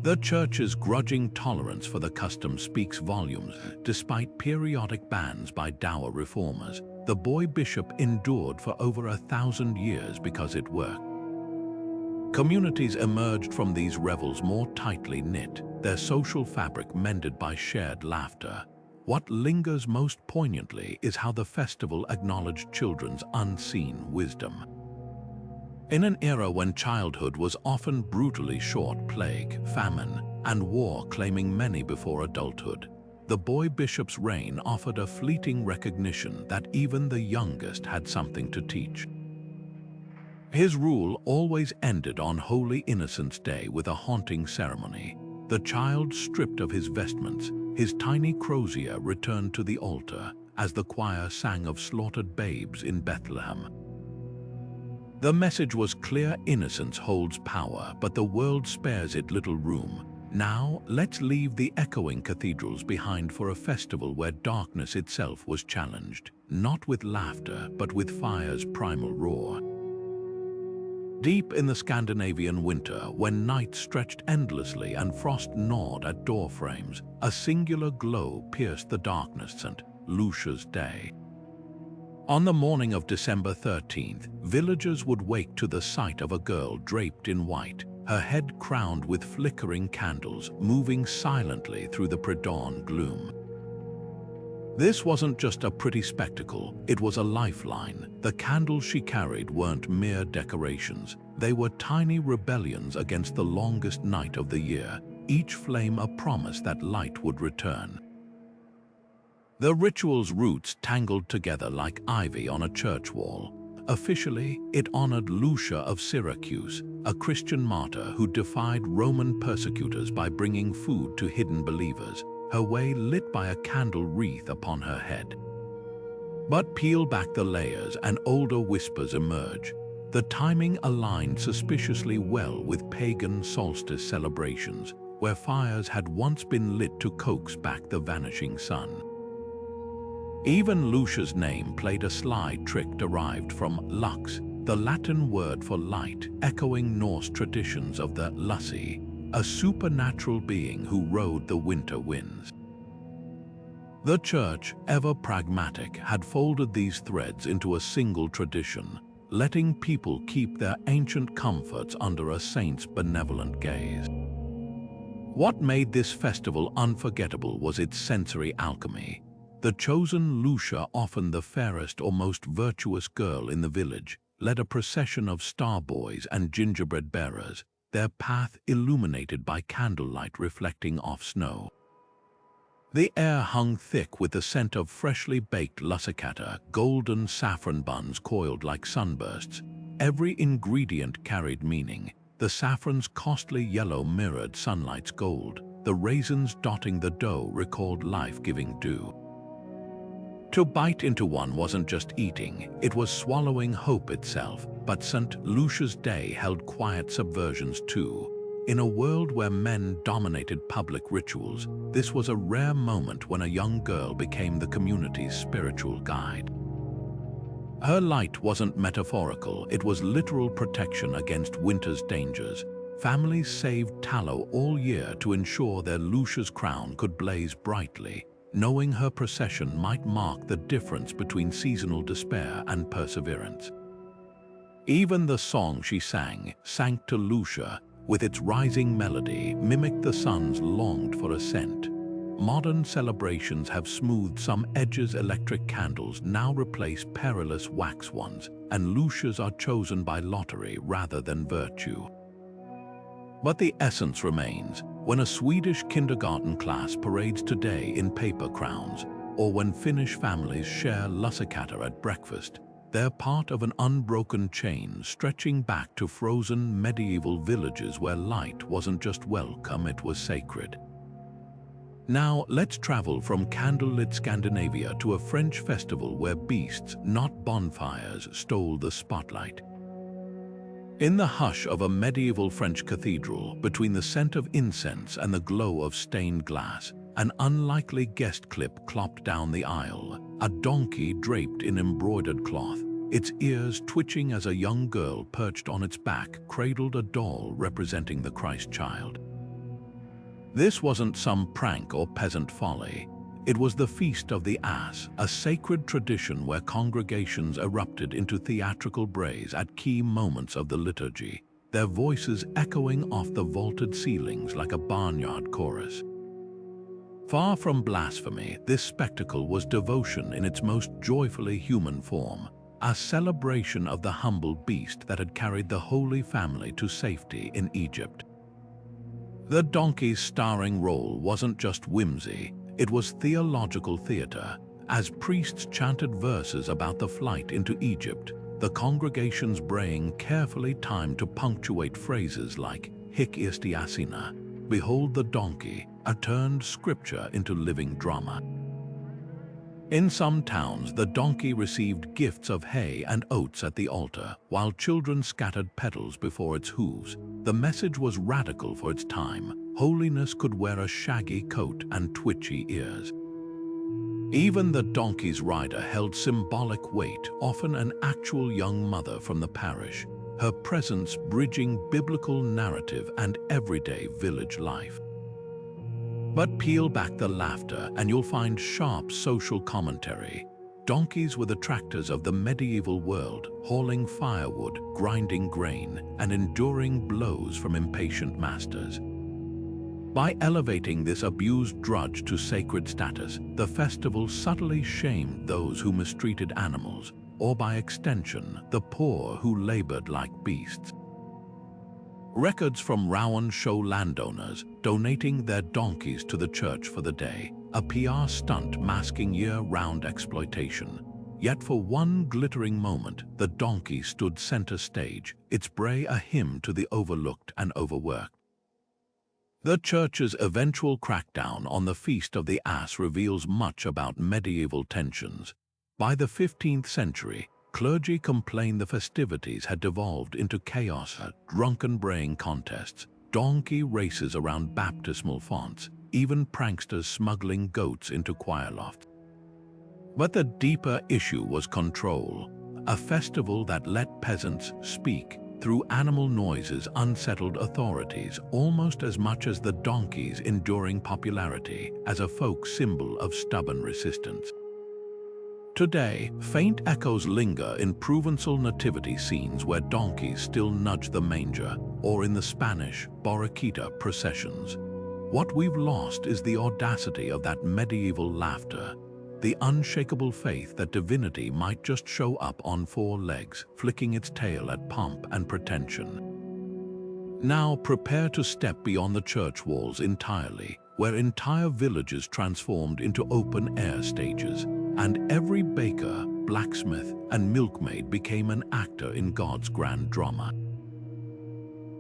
Speaker 1: The Church's grudging tolerance for the custom speaks volumes. Despite periodic bans by dour reformers, the boy bishop endured for over 1,000 years because it worked. Communities emerged from these revels more tightly knit, their social fabric mended by shared laughter. What lingers most poignantly is how the festival acknowledged children's unseen wisdom. In an era when childhood was often brutally short, plague, famine, and war claiming many before adulthood, the boy bishop's reign offered a fleeting recognition that even the youngest had something to teach. His rule always ended on Holy Innocents' Day with a haunting ceremony. The child stripped of his vestments, his tiny crozier returned to the altar as the choir sang of slaughtered babes in Bethlehem. The message was clear: innocence holds power, but the world spares it little room. Now, let's leave the echoing cathedrals behind for a festival where darkness itself was challenged, not with laughter, but with fire's primal roar. Deep in the Scandinavian winter, when night stretched endlessly and frost gnawed at door frames, a singular glow pierced the darkness: St. Lucia's Day. On the morning of December 13th, villagers would wake to the sight of a girl draped in white, her head crowned with flickering candles, moving silently through the pre-dawn gloom. This wasn't just a pretty spectacle, it was a lifeline. The candles she carried weren't mere decorations, they were tiny rebellions against the longest night of the year, each flame a promise that light would return. The ritual's roots tangled together like ivy on a church wall. Officially, it honored Lucia of Syracuse, a Christian martyr who defied Roman persecutors by bringing food to hidden believers, her way lit by a candle wreath upon her head. But peel back the layers and older whispers emerge. The timing aligned suspiciously well with pagan solstice celebrations, where fires had once been lit to coax back the vanishing sun. Even Lucia's name played a sly trick derived from lux, the Latin word for light, echoing Norse traditions of the Lucia, a supernatural being who rode the winter winds. The church, ever pragmatic, had folded these threads into a single tradition, letting people keep their ancient comforts under a saint's benevolent gaze. What made this festival unforgettable was its sensory alchemy. The chosen Lucia, often the fairest or most virtuous girl in the village, led a procession of star boys and gingerbread bearers, their path illuminated by candlelight reflecting off snow. The air hung thick with the scent of freshly baked lusciata, golden saffron buns coiled like sunbursts. Every ingredient carried meaning. The saffron's costly yellow mirrored sunlight's gold. The raisins dotting the dough recalled life-giving dew. To bite into one wasn't just eating, it was swallowing hope itself. But St. Lucia's Day held quiet subversions too. In a world where men dominated public rituals, this was a rare moment when a young girl became the community's spiritual guide. Her light wasn't metaphorical, it was literal protection against winter's dangers. Families saved tallow all year to ensure their Lucia's crown could blaze brightly, knowing her procession might mark the difference between seasonal despair and perseverance. Even the song she sang, Sancta Lucia, with its rising melody, mimicked the sun's longed for ascent. Modern celebrations have smoothed some edges. Electric candles now replace perilous wax ones, and Lucias are chosen by lottery rather than virtue. But the essence remains. When a Swedish kindergarten class parades today in paper crowns, or when Finnish families share lusciata at breakfast, they're part of an unbroken chain stretching back to frozen medieval villages where light wasn't just welcome, it was sacred. Now let's travel from candlelit Scandinavia to a French festival where beasts, not bonfires, stole the spotlight. In the hush of a medieval French cathedral, between the scent of incense and the glow of stained glass, an unlikely guest clip clopped down the aisle. A donkey draped in embroidered cloth, its ears twitching as a young girl perched on its back cradled a doll representing the Christ child. This wasn't some prank or peasant folly. It was the Feast of the Ass, a sacred tradition where congregations erupted into theatrical brays at key moments of the liturgy, their voices echoing off the vaulted ceilings like a barnyard chorus. Far from blasphemy, this spectacle was devotion in its most joyfully human form, a celebration of the humble beast that had carried the Holy Family to safety in Egypt. The donkey's starring role wasn't just whimsy, it was theological theater. As priests chanted verses about the flight into Egypt, the congregation's braying carefully timed to punctuate phrases like "Hic isti asina," "Behold the donkey," turned scripture into living drama. In some towns, the donkey received gifts of hay and oats at the altar, while children scattered petals before its hooves. The message was radical for its time. Holiness could wear a shaggy coat and twitchy ears. Even the donkey's rider held symbolic weight, often an actual young mother from the parish, her presence bridging biblical narrative and everyday village life. But peel back the laughter and you'll find sharp social commentary. Donkeys were the tractors of the medieval world, hauling firewood, grinding grain, and enduring blows from impatient masters. By elevating this abused drudge to sacred status, the festival subtly shamed those who mistreated animals, or by extension, the poor who labored like beasts. Records from Rowan show landowners donating their donkeys to the church for the day, a PR stunt masking year-round exploitation. Yet for one glittering moment, the donkey stood center stage, its bray a hymn to the overlooked and overworked. The church's eventual crackdown on the Feast of the Ass reveals much about medieval tensions. By the 15th century, clergy complained the festivities had devolved into chaos, drunken braying contests, donkey races around baptismal fonts, even pranksters smuggling goats into choir lofts. But the deeper issue was control. A festival that let peasants speak through animal noises unsettled authorities almost as much as the donkey's enduring popularity as a folk symbol of stubborn resistance. Today, faint echoes linger in Provençal nativity scenes where donkeys still nudge the manger, or in the Spanish borriquita processions. What we've lost is the audacity of that medieval laughter, the unshakable faith that divinity might just show up on four legs, flicking its tail at pomp and pretension. Now prepare to step beyond the church walls entirely, where entire villages transformed into open-air stages, and every baker, blacksmith, and milkmaid became an actor in God's grand drama.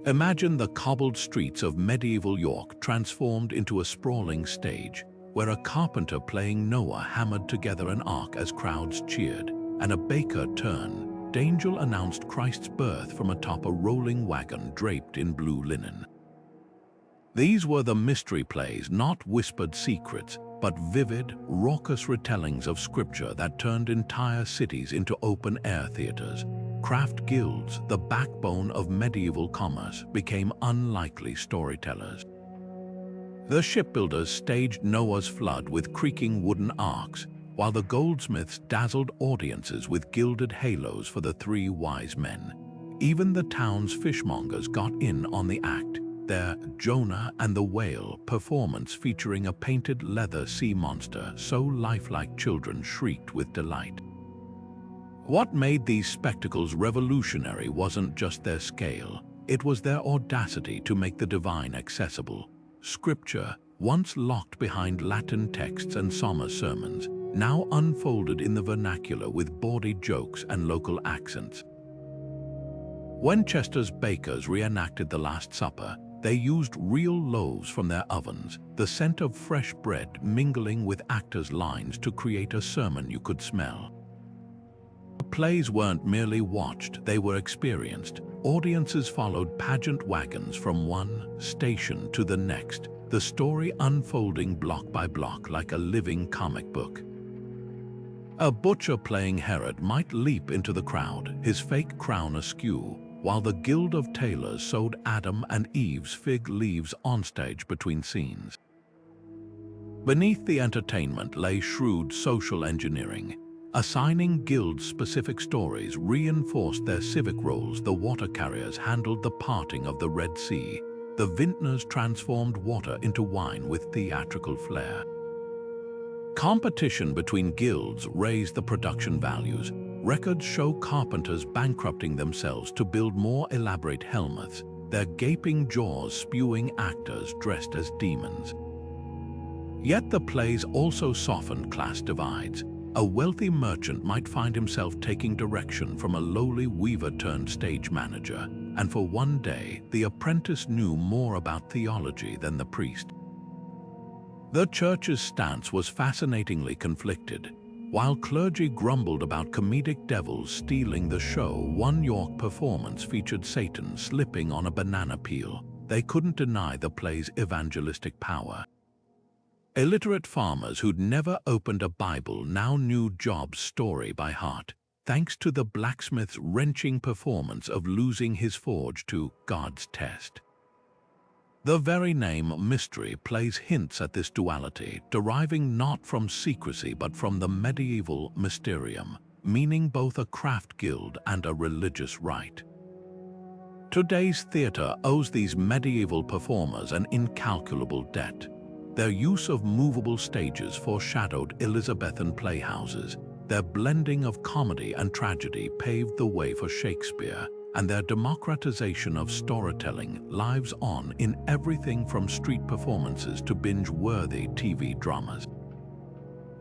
Speaker 1: Imagine the cobbled streets of medieval York transformed into a sprawling stage, where a carpenter playing Noah hammered together an ark as crowds cheered, and a baker Angel announced Christ's birth from atop a rolling wagon draped in blue linen. These were the mystery plays, not whispered secrets, but vivid, raucous retellings of scripture that turned entire cities into open-air theaters. Craft guilds, the backbone of medieval commerce, became unlikely storytellers. The shipbuilders staged Noah's flood with creaking wooden arks, while the goldsmiths dazzled audiences with gilded halos for the three wise men. Even the town's fishmongers got in on the act, their Jonah and the Whale performance featuring a painted leather sea monster so lifelike children shrieked with delight. What made these spectacles revolutionary wasn't just their scale, it was their audacity to make the divine accessible. Scripture, once locked behind Latin texts and somber sermons, now unfolded in the vernacular with bawdy jokes and local accents. When Chester's bakers reenacted the Last Supper, they used real loaves from their ovens, the scent of fresh bread mingling with actors' lines to create a sermon you could smell. The plays weren't merely watched, they were experienced. Audiences followed pageant wagons from one station to the next, the story unfolding block by block like a living comic book. A butcher playing Herod might leap into the crowd, his fake crown askew, while the Guild of Tailors sewed Adam and Eve's fig leaves onstage between scenes. Beneath the entertainment lay shrewd social engineering. Assigning guilds specific stories reinforced their civic roles. The water carriers handled the parting of the Red Sea. The vintners transformed water into wine with theatrical flair. Competition between guilds raised the production values. Records show carpenters bankrupting themselves to build more elaborate helmets, their gaping jaws spewing actors dressed as demons. Yet the plays also softened class divides. A wealthy merchant might find himself taking direction from a lowly weaver-turned-stage manager, and for one day, the apprentice knew more about theology than the priest. The church's stance was fascinatingly conflicted. While clergy grumbled about comedic devils stealing the show, one York performance featured Satan slipping on a banana peel. They couldn't deny the play's evangelistic power. Illiterate farmers who'd never opened a Bible now knew Job's story by heart, thanks to the blacksmith's wrenching performance of losing his forge to God's test. The very name mystery plays hints at this duality, deriving not from secrecy but from the medieval mysterium, meaning both a craft guild and a religious rite. Today's theatre owes these medieval performers an incalculable debt. Their use of movable stages foreshadowed Elizabethan playhouses. Their blending of comedy and tragedy paved the way for Shakespeare, and their democratization of storytelling lives on in everything from street performances to binge-worthy TV dramas.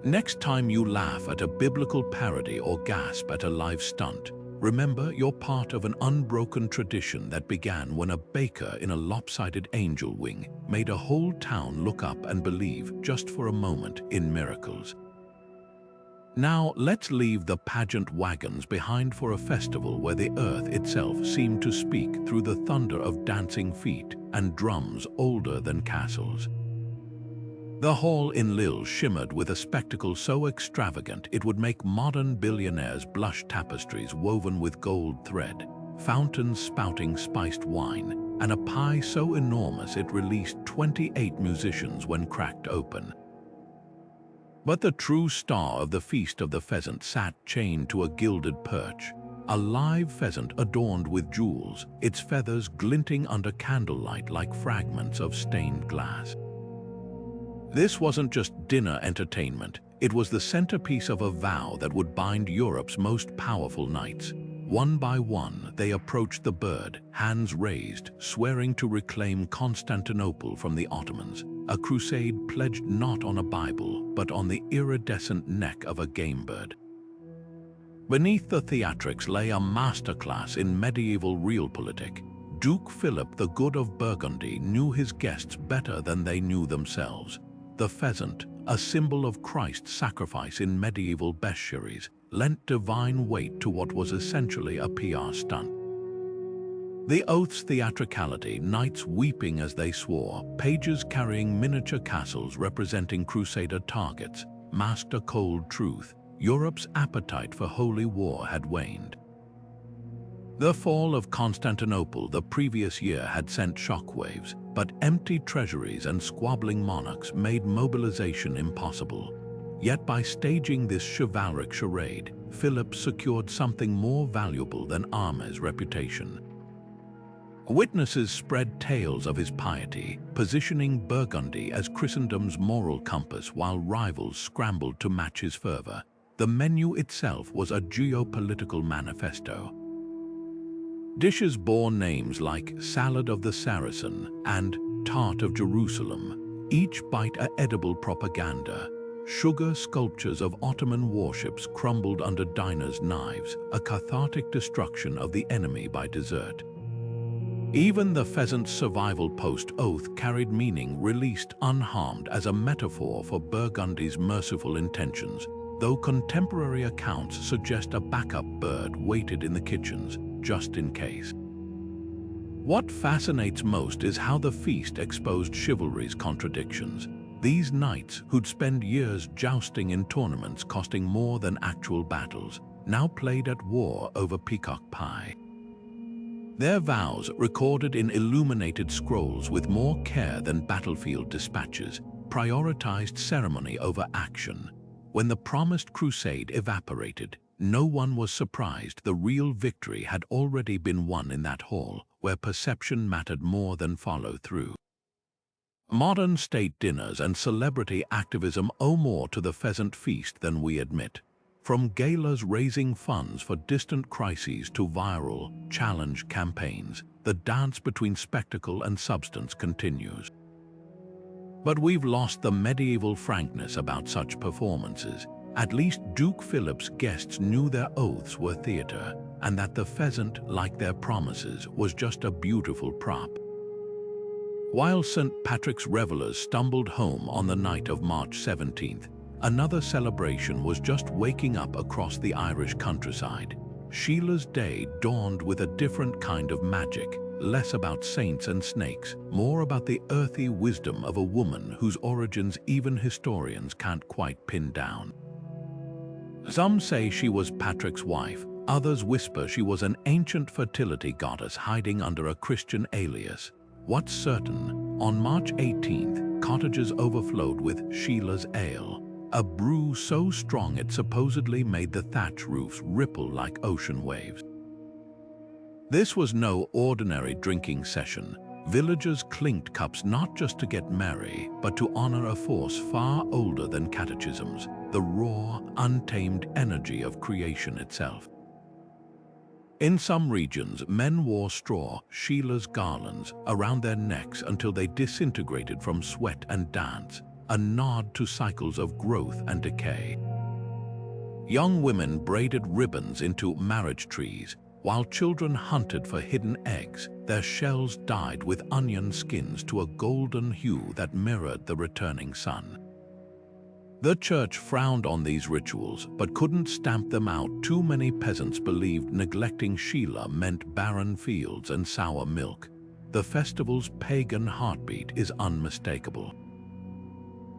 Speaker 1: Next time you laugh at a biblical parody or gasp at a live stunt, remember you're part of an unbroken tradition that began when a baker in a lopsided angel wing made a whole town look up and believe, just for a moment, in miracles. Now let's leave the pageant wagons behind for a festival where the earth itself seemed to speak through the thunder of dancing feet and drums older than castles. The hall in Lille shimmered with a spectacle so extravagant it would make modern billionaires blush. Tapestries woven with gold thread, fountains spouting spiced wine, and a pie so enormous it released 28 musicians when cracked open. But the true star of the Feast of the Pheasant sat chained to a gilded perch, a live pheasant adorned with jewels, its feathers glinting under candlelight like fragments of stained glass. This wasn't just dinner entertainment, it was the centerpiece of a vow that would bind Europe's most powerful knights. One by one, they approached the bird, hands raised, swearing to reclaim Constantinople from the Ottomans, a crusade pledged not on a Bible, but on the iridescent neck of a game bird. Beneath the theatrics lay a masterclass in medieval realpolitik. Duke Philip the Good of Burgundy knew his guests better than they knew themselves. The pheasant, a symbol of Christ's sacrifice in medieval bestiaries, lent divine weight to what was essentially a PR stunt. The oath's theatricality, knights weeping as they swore, pages carrying miniature castles representing crusader targets, masked a cold truth: Europe's appetite for holy war had waned. The fall of Constantinople the previous year had sent shockwaves, but empty treasuries and squabbling monarchs made mobilization impossible. Yet by staging this chivalric charade, Philip secured something more valuable than army's reputation. Witnesses spread tales of his piety, positioning Burgundy as Christendom's moral compass while rivals scrambled to match his fervor. The menu itself was a geopolitical manifesto. Dishes bore names like Salad of the Saracen and Tart of Jerusalem, each bite a edible propaganda. Sugar sculptures of Ottoman warships crumbled under diners' knives, a cathartic destruction of the enemy by dessert. Even the pheasant's survival post-oath carried meaning, released unharmed as a metaphor for Burgundy's merciful intentions, though contemporary accounts suggest a backup bird waited in the kitchens, just in case. What fascinates most is how the feast exposed chivalry's contradictions. These knights, who'd spend years jousting in tournaments costing more than actual battles, now played at war over peacock pie. Their vows, recorded in illuminated scrolls with more care than battlefield dispatches, prioritized ceremony over action. When the promised crusade evaporated, no one was surprised. The real victory had already been won in that hall, where perception mattered more than follow-through. Modern state dinners and celebrity activism owe more to the pheasant feast than we admit. From galas raising funds for distant crises to viral, challenge campaigns, the dance between spectacle and substance continues. But we've lost the medieval frankness about such performances. At least Duke Philip's guests knew their oaths were theater, and that the pheasant, like their promises, was just a beautiful prop. While St. Patrick's revelers stumbled home on the night of March 17th, another celebration was just waking up across the Irish countryside. Sheila's day dawned with a different kind of magic, less about saints and snakes, more about the earthy wisdom of a woman whose origins even historians can't quite pin down. Some say she was Patrick's wife, others whisper she was an ancient fertility goddess hiding under a Christian alias. What's certain, on March 18th, cottages overflowed with Sheila's ale, a brew so strong it supposedly made the thatch roofs ripple like ocean waves. This was no ordinary drinking session. Villagers clinked cups not just to get merry, but to honor a force far older than catechisms, the raw, untamed energy of creation itself. In some regions, men wore straw, Sheila's garlands, around their necks until they disintegrated from sweat and dance, a nod to cycles of growth and decay. Young women braided ribbons into marriage trees, while children hunted for hidden eggs, their shells dyed with onion skins to a golden hue that mirrored the returning sun. The church frowned on these rituals, but couldn't stamp them out. Too many peasants believed neglecting Sheila meant barren fields and sour milk. The festival's pagan heartbeat is unmistakable.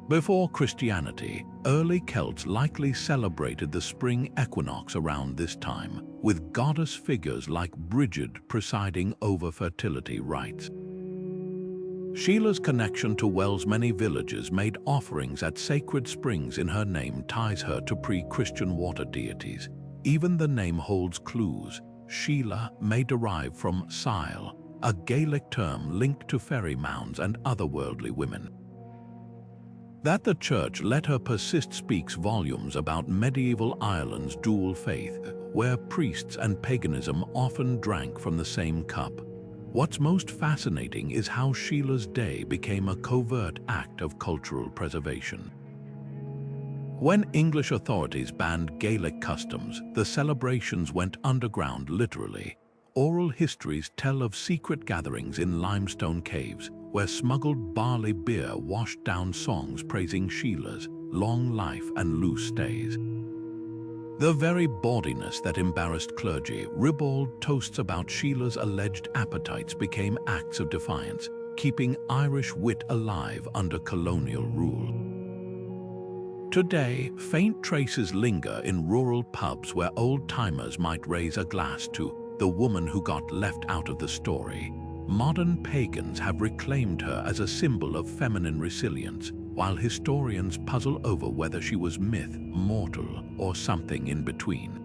Speaker 1: Before Christianity, early Celts likely celebrated the spring equinox around this time, with goddess figures like Brigid presiding over fertility rites. Sheila's connection to Wales' many villages made offerings at sacred springs in her name ties her to pre-Christian water deities. Even the name holds clues. Sheila may derive from Sile, a Gaelic term linked to fairy mounds and otherworldly women. That the church let her persist speaks volumes about medieval Ireland's dual faith, where priests and paganism often drank from the same cup. What's most fascinating is how Sheila's day became a covert act of cultural preservation. When English authorities banned Gaelic customs, the celebrations went underground literally. Oral histories tell of secret gatherings in limestone caves, where smuggled barley beer washed down songs praising Sheila's long life and loose stays. The very bawdiness that embarrassed clergy, ribald toasts about Sheila's alleged appetites became acts of defiance, keeping Irish wit alive under colonial rule. Today, faint traces linger in rural pubs where old-timers might raise a glass to the woman who got left out of the story. Modern pagans have reclaimed her as a symbol of feminine resilience, while historians puzzle over whether she was myth, mortal, or something in between.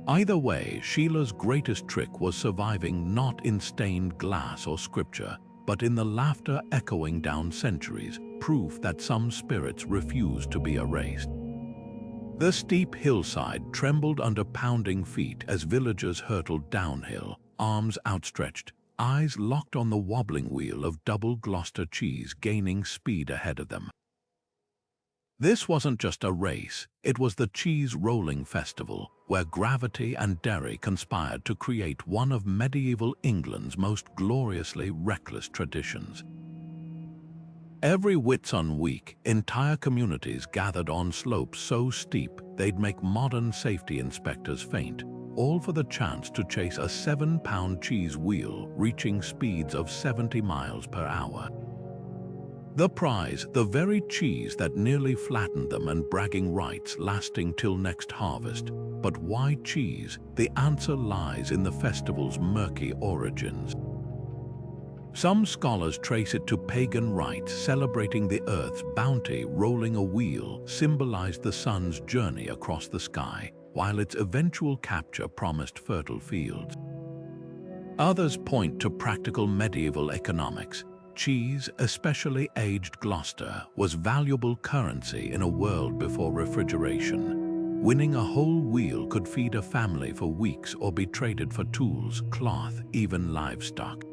Speaker 1: Either way, Sheila's greatest trick was surviving not in stained glass or scripture, but in the laughter echoing down centuries, proof that some spirits refused to be erased. The steep hillside trembled under pounding feet as villagers hurtled downhill, arms outstretched, eyes locked on the wobbling wheel of double Gloucester cheese gaining speed ahead of them. This wasn't just a race, it was the cheese rolling festival, where gravity and Derry conspired to create one of medieval England's most gloriously reckless traditions. Every Whitsun week, entire communities gathered on slopes so steep they'd make modern safety inspectors faint, all for the chance to chase a 7-pound cheese wheel reaching speeds of 70 miles per hour. The prize, the very cheese that nearly flattened them, and bragging rights lasting till next harvest. But why cheese? The answer lies in the festival's murky origins. Some scholars trace it to pagan rites celebrating the earth's bounty. Rolling a wheel symbolized the sun's journey across the sky, while its eventual capture promised fertile fields. Others point to practical medieval economics. Cheese, especially aged Gloucester, was valuable currency in a world before refrigeration. Winning a whole wheel could feed a family for weeks or be traded for tools, cloth, even livestock.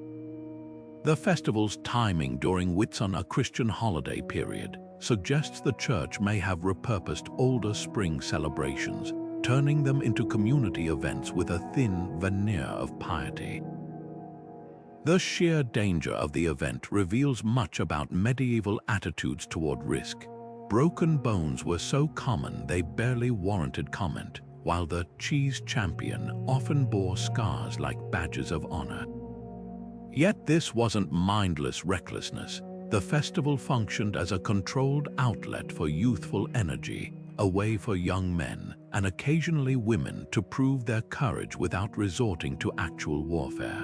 Speaker 1: The festival's timing during Whitsun, a Christian holiday period, suggests the church may have repurposed older spring celebrations, turning them into community events with a thin veneer of piety. The sheer danger of the event reveals much about medieval attitudes toward risk. Broken bones were so common they barely warranted comment, while the cheese champion often bore scars like badges of honor. Yet this wasn't mindless recklessness. The festival functioned as a controlled outlet for youthful energy, a way for young men, and occasionally women, to prove their courage without resorting to actual warfare.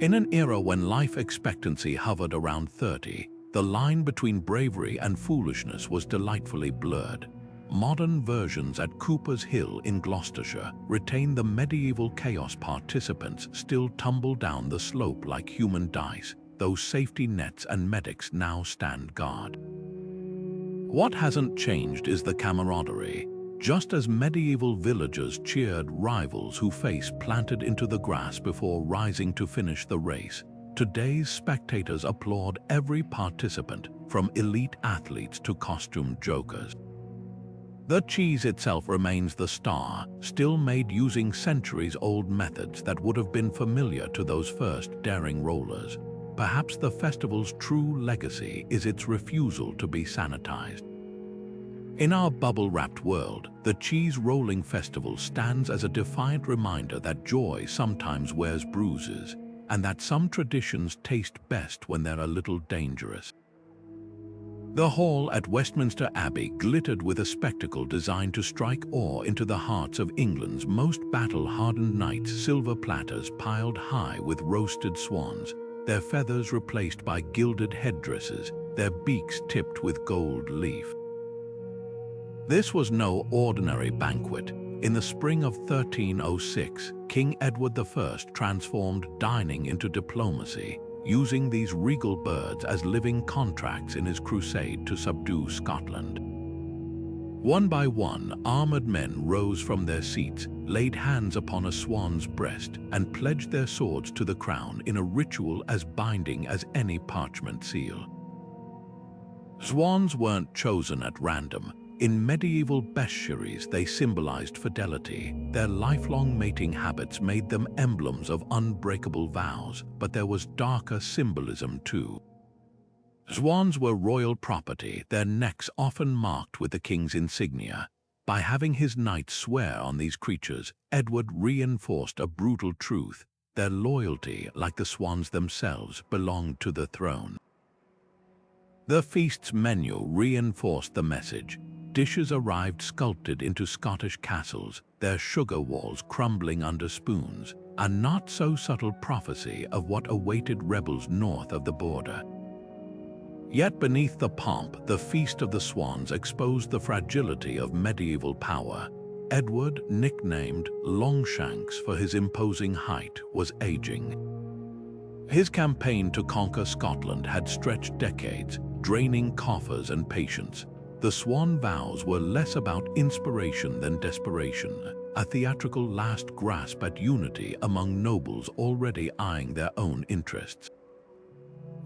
Speaker 1: In an era when life expectancy hovered around 30, the line between bravery and foolishness was delightfully blurred. Modern versions at Cooper's Hill in Gloucestershire retain the medieval chaos. Participants still tumble down the slope like human dice, though safety nets and medics now stand guard. What hasn't changed is the camaraderie. Just as medieval villagers cheered rivals who face planted into the grass before rising to finish the race, Today's spectators applaud every participant, from elite athletes to costumed jokers. The cheese itself remains the star, still made using centuries-old methods that would have been familiar to those first daring rollers. Perhaps the festival's true legacy is its refusal to be sanitized. In our bubble-wrapped world, the Cheese Rolling Festival stands as a defiant reminder that joy sometimes wears bruises, and that some traditions taste best when they're a little dangerous. The hall at Westminster Abbey glittered with a spectacle designed to strike awe into the hearts of England's most battle-hardened knights. Silver platters piled high with roasted swans, their feathers replaced by gilded headdresses, their beaks tipped with gold leaf. This was no ordinary banquet. In the spring of 1306, King Edward I transformed dining into diplomacy, using these regal birds as living contracts in his crusade to subdue Scotland. One by one, armored men rose from their seats, laid hands upon a swan's breast, and pledged their swords to the crown in a ritual as binding as any parchment seal. Swans weren't chosen at random. In medieval bestiaries, they symbolized fidelity. Their lifelong mating habits made them emblems of unbreakable vows, but there was darker symbolism too. Swans were royal property, their necks often marked with the king's insignia. By having his knights swear on these creatures, Edward reinforced a brutal truth: their loyalty, like the swans themselves, belonged to the throne. The feast's menu reinforced the message. Dishes arrived sculpted into Scottish castles, their sugar walls crumbling under spoons, a not-so-subtle prophecy of what awaited rebels north of the border. Yet beneath the pomp, the Feast of the Swans exposed the fragility of medieval power. Edward, nicknamed Longshanks for his imposing height, was aging. His campaign to conquer Scotland had stretched decades, draining coffers and patience. The Swan Vows were less about inspiration than desperation, a theatrical last grasp at unity among nobles already eyeing their own interests.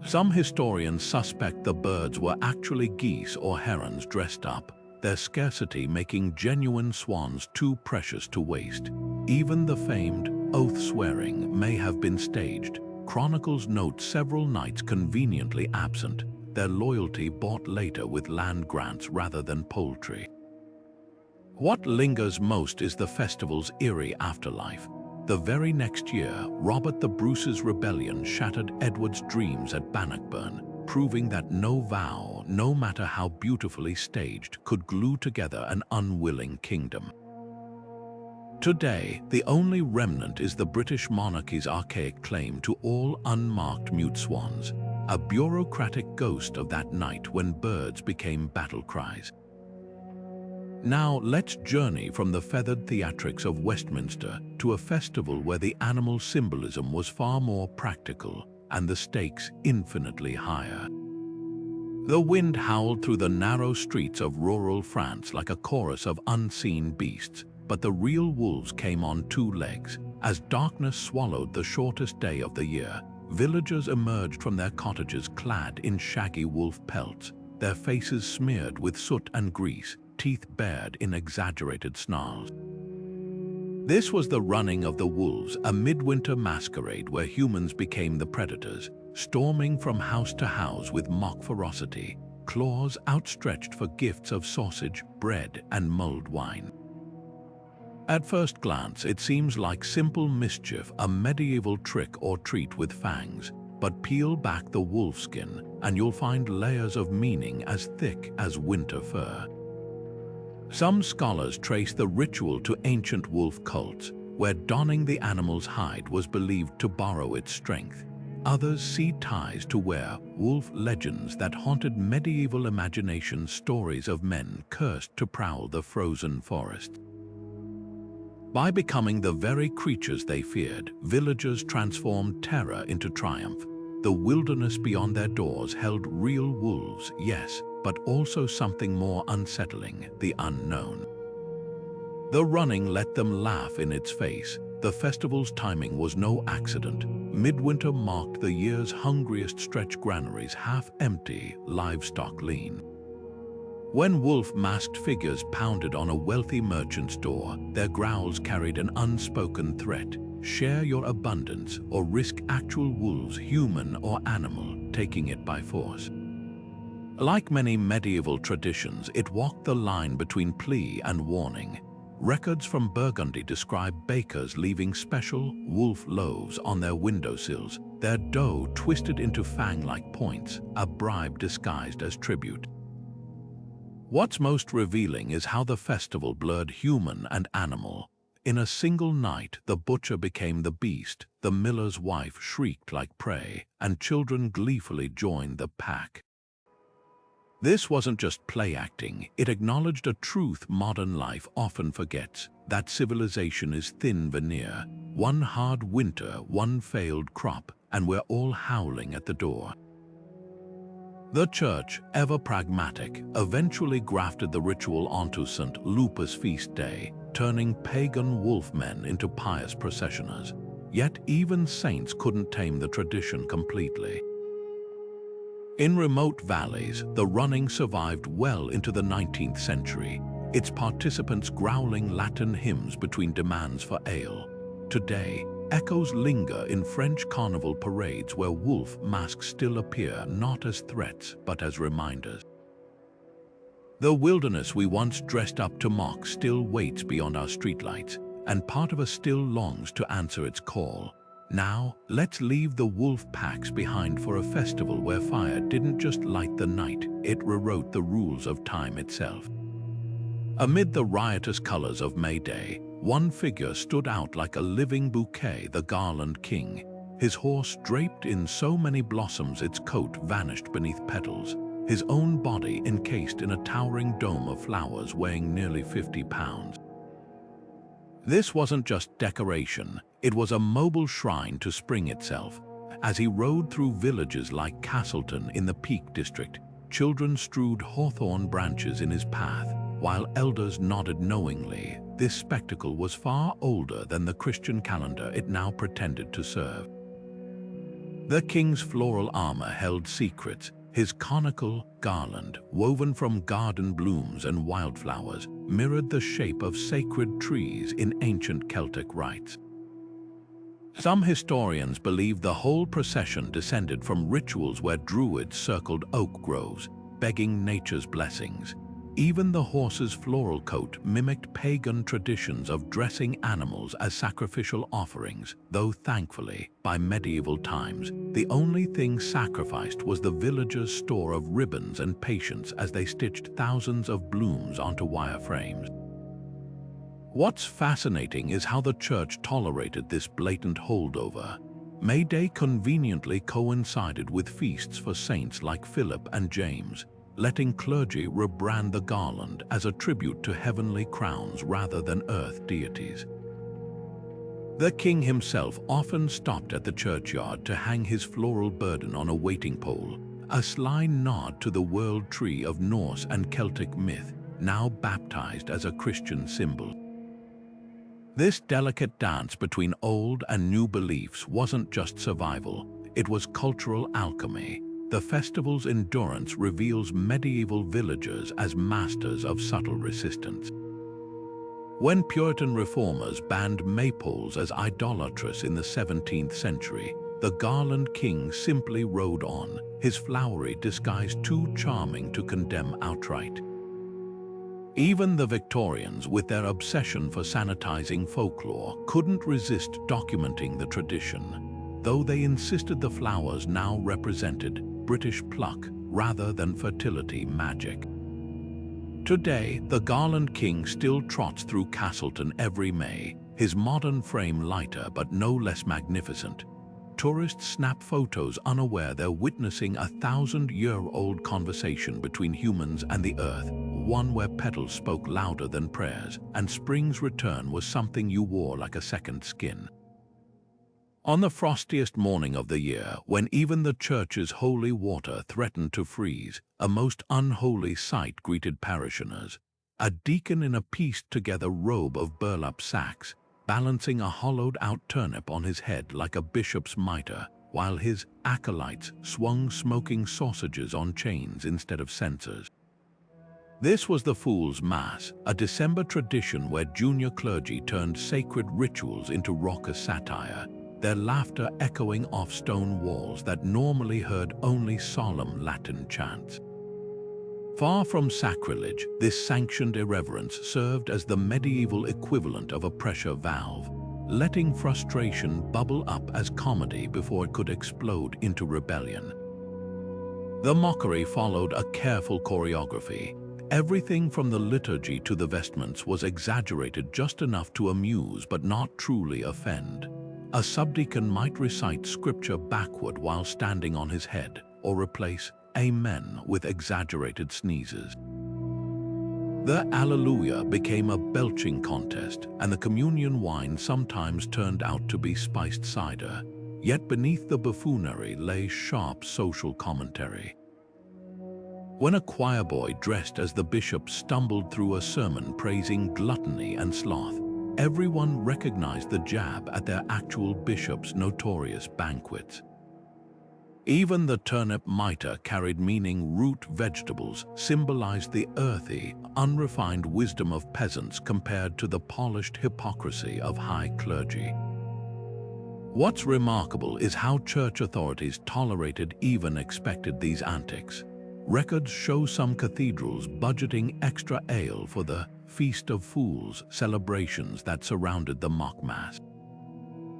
Speaker 1: Some historians suspect the birds were actually geese or herons dressed up, their scarcity making genuine swans too precious to waste. Even the famed oath-swearing may have been staged. Chronicles note several knights conveniently absent, their loyalty bought later with land grants rather than poultry. What lingers most is the festival's eerie afterlife. The very next year, Robert the Bruce's rebellion shattered Edward's dreams at Bannockburn, proving that no vow, no matter how beautifully staged, could glue together an unwilling kingdom. Today, the only remnant is the British monarchy's archaic claim to all unmarked mute swans, a bureaucratic ghost of that night when birds became battle cries. Now let's journey from the feathered theatrics of Westminster to a festival where the animal symbolism was far more practical and the stakes infinitely higher. The wind howled through the narrow streets of rural France like a chorus of unseen beasts, but the real wolves came on two legs. As darkness swallowed the shortest day of the year, villagers emerged from their cottages clad in shaggy wolf pelts, their faces smeared with soot and grease, teeth bared in exaggerated snarls. This was the running of the wolves, a midwinter masquerade where humans became the predators, storming from house to house with mock ferocity, claws outstretched for gifts of sausage, bread, and mulled wine. At first glance, it seems like simple mischief, a medieval trick or treat with fangs, but peel back the wolfskin and you'll find layers of meaning as thick as winter fur. Some scholars trace the ritual to ancient wolf cults, where donning the animal's hide was believed to borrow its strength. Others see ties to werewolf legends that haunted medieval imagination, stories of men cursed to prowl the frozen forest. By becoming the very creatures they feared, villagers transformed terror into triumph. The wilderness beyond their doors held real wolves, yes, but also something more unsettling: the unknown. The running let them laugh in its face. The festival's timing was no accident. midwinter marked the year's hungriest stretch granaries half empty, livestock lean. When wolf-masked figures pounded on a wealthy merchant's door, their growls carried an unspoken threat: share your abundance or risk actual wolves, human or animal, taking it by force. Like many medieval traditions, it walked the line between plea and warning. Records from Burgundy describe bakers leaving special wolf loaves on their windowsills, their dough twisted into fang-like points, a bribe disguised as tribute. What's most revealing is how the festival blurred human and animal. In a single night, the butcher became the beast, the miller's wife shrieked like prey, and children gleefully joined the pack. This wasn't just play acting, it acknowledged a truth modern life often forgets: that civilization is thin veneer. One hard winter, one failed crop, and we're all howling at the door. The church, ever pragmatic, eventually grafted the ritual onto St. Lupus feast day, turning pagan wolfmen into pious processioners. Yet even saints couldn't tame the tradition completely. In remote valleys, the running survived well into the 19th century, its participants growling Latin hymns between demands for ale. Today, echoes linger in French carnival parades where wolf masks still appear not as threats but as reminders. The wilderness we once dressed up to mock still waits beyond our streetlights, and part of us still longs to answer its call. Now, let's leave the wolf packs behind for a festival where fire didn't just light the night, it rewrote the rules of time itself. Amid the riotous colors of May Day, one figure stood out like a living bouquet: the Garland King. His horse draped in so many blossoms its coat vanished beneath petals, his own body encased in a towering dome of flowers weighing nearly 50 pounds. This wasn't just decoration, it was a mobile shrine to spring itself. As he rode through villages like Castleton in the Peak District, children strewed hawthorn branches in his path, while elders nodded knowingly. This spectacle was far older than the Christian calendar it now pretended to serve. The king's floral armor held secrets. His conical garland, woven from garden blooms and wildflowers, mirrored the shape of sacred trees in ancient Celtic rites. Some historians believe the whole procession descended from rituals where druids circled oak groves, begging nature's blessings. Even the horse's floral coat mimicked pagan traditions of dressing animals as sacrificial offerings, though thankfully, by medieval times, the only thing sacrificed was the villagers' store of ribbons and patience as they stitched thousands of blooms onto wire frames. What's fascinating is how the church tolerated this blatant holdover. May Day conveniently coincided with feasts for saints like Philip and James, letting clergy rebrand the garland as a tribute to heavenly crowns rather than earth deities. The king himself often stopped at the churchyard to hang his floral burden on a waiting pole, a sly nod to the world tree of Norse and Celtic myth, now baptized as a Christian symbol. This delicate dance between old and new beliefs wasn't just survival, it was cultural alchemy. The festival's endurance reveals medieval villagers as masters of subtle resistance. When Puritan reformers banned maypoles as idolatrous in the 17th century, the Garland King simply rode on, his flowery disguise too charming to condemn outright. Even the Victorians, with their obsession for sanitizing folklore, couldn't resist documenting the tradition, though they insisted the flowers now represented British pluck rather than fertility magic. Today, the Garland King still trots through Castleton every May, his modern frame lighter but no less magnificent. Tourists snap photos unaware they're witnessing a 1,000-year-old conversation between humans and the earth, one where petals spoke louder than prayers, and spring's return was something you wore like a second skin. On the frostiest morning of the year, when even the church's holy water threatened to freeze, a most unholy sight greeted parishioners. A deacon in a pieced-together robe of burlap sacks, balancing a hollowed-out turnip on his head like a bishop's mitre, while his acolytes swung smoking sausages on chains instead of censers. This was the Fool's Mass, a December tradition where junior clergy turned sacred rituals into raucous satire, their laughter echoing off stone walls that normally heard only solemn Latin chants. Far from sacrilege, this sanctioned irreverence served as the medieval equivalent of a pressure valve, letting frustration bubble up as comedy before it could explode into rebellion. The mockery followed a careful choreography. Everything from the liturgy to the vestments was exaggerated just enough to amuse but not truly offend. A subdeacon might recite scripture backward while standing on his head, or replace amen with exaggerated sneezes. The Alleluia became a belching contest, and the communion wine sometimes turned out to be spiced cider. Yet beneath the buffoonery lay sharp social commentary. When a choir boy dressed as the bishop stumbled through a sermon praising gluttony and sloth, everyone recognized the jab at their actual bishop's notorious banquets. Even the turnip mitre carried meaning. Root vegetables symbolized the earthy, unrefined wisdom of peasants compared to the polished hypocrisy of high clergy. What's remarkable is how church authorities tolerated, even expected, these antics. Records show some cathedrals budgeting extra ale for the Feast of Fools celebrations that surrounded the mock mass.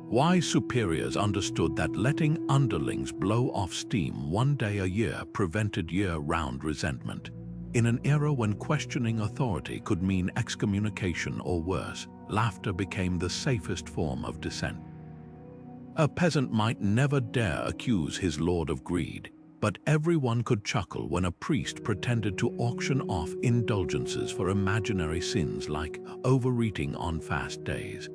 Speaker 1: Wise superiors understood that letting underlings blow off steam one day a year prevented year-round resentment. In an era when questioning authority could mean excommunication or worse, laughter became the safest form of dissent. A peasant might never dare accuse his lord of greed, but everyone could chuckle when a priest pretended to auction off indulgences for imaginary sins like overeating on fast days.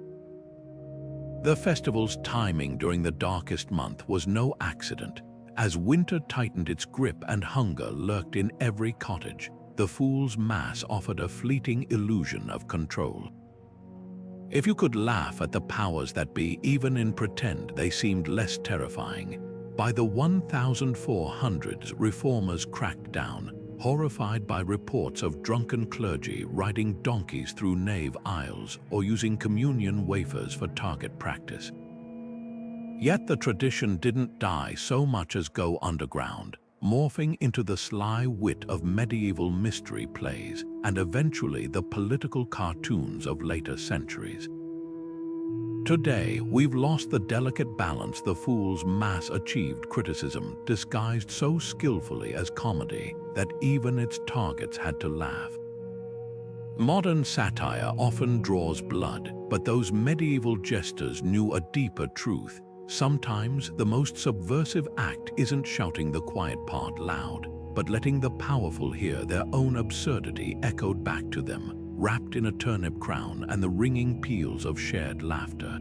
Speaker 1: The festival's timing during the darkest month was no accident. As winter tightened its grip and hunger lurked in every cottage, the Fool's Mass offered a fleeting illusion of control. If you could laugh at the powers that be, even in pretend, they seemed less terrifying. By the 1400s, reformers cracked down, horrified by reports of drunken clergy riding donkeys through nave aisles or using communion wafers for target practice. Yet the tradition didn't die so much as go underground, morphing into the sly wit of medieval mystery plays and eventually the political cartoons of later centuries. Today, we've lost the delicate balance the Fool's Mass achieved. Criticism disguised so skillfully as comedy that even its targets had to laugh. Modern satire often draws blood, but those medieval jesters knew a deeper truth. Sometimes the most subversive act isn't shouting the quiet part loud, but letting the powerful hear their own absurdity echoed back to them, wrapped in a turnip crown and the ringing peals of shared laughter.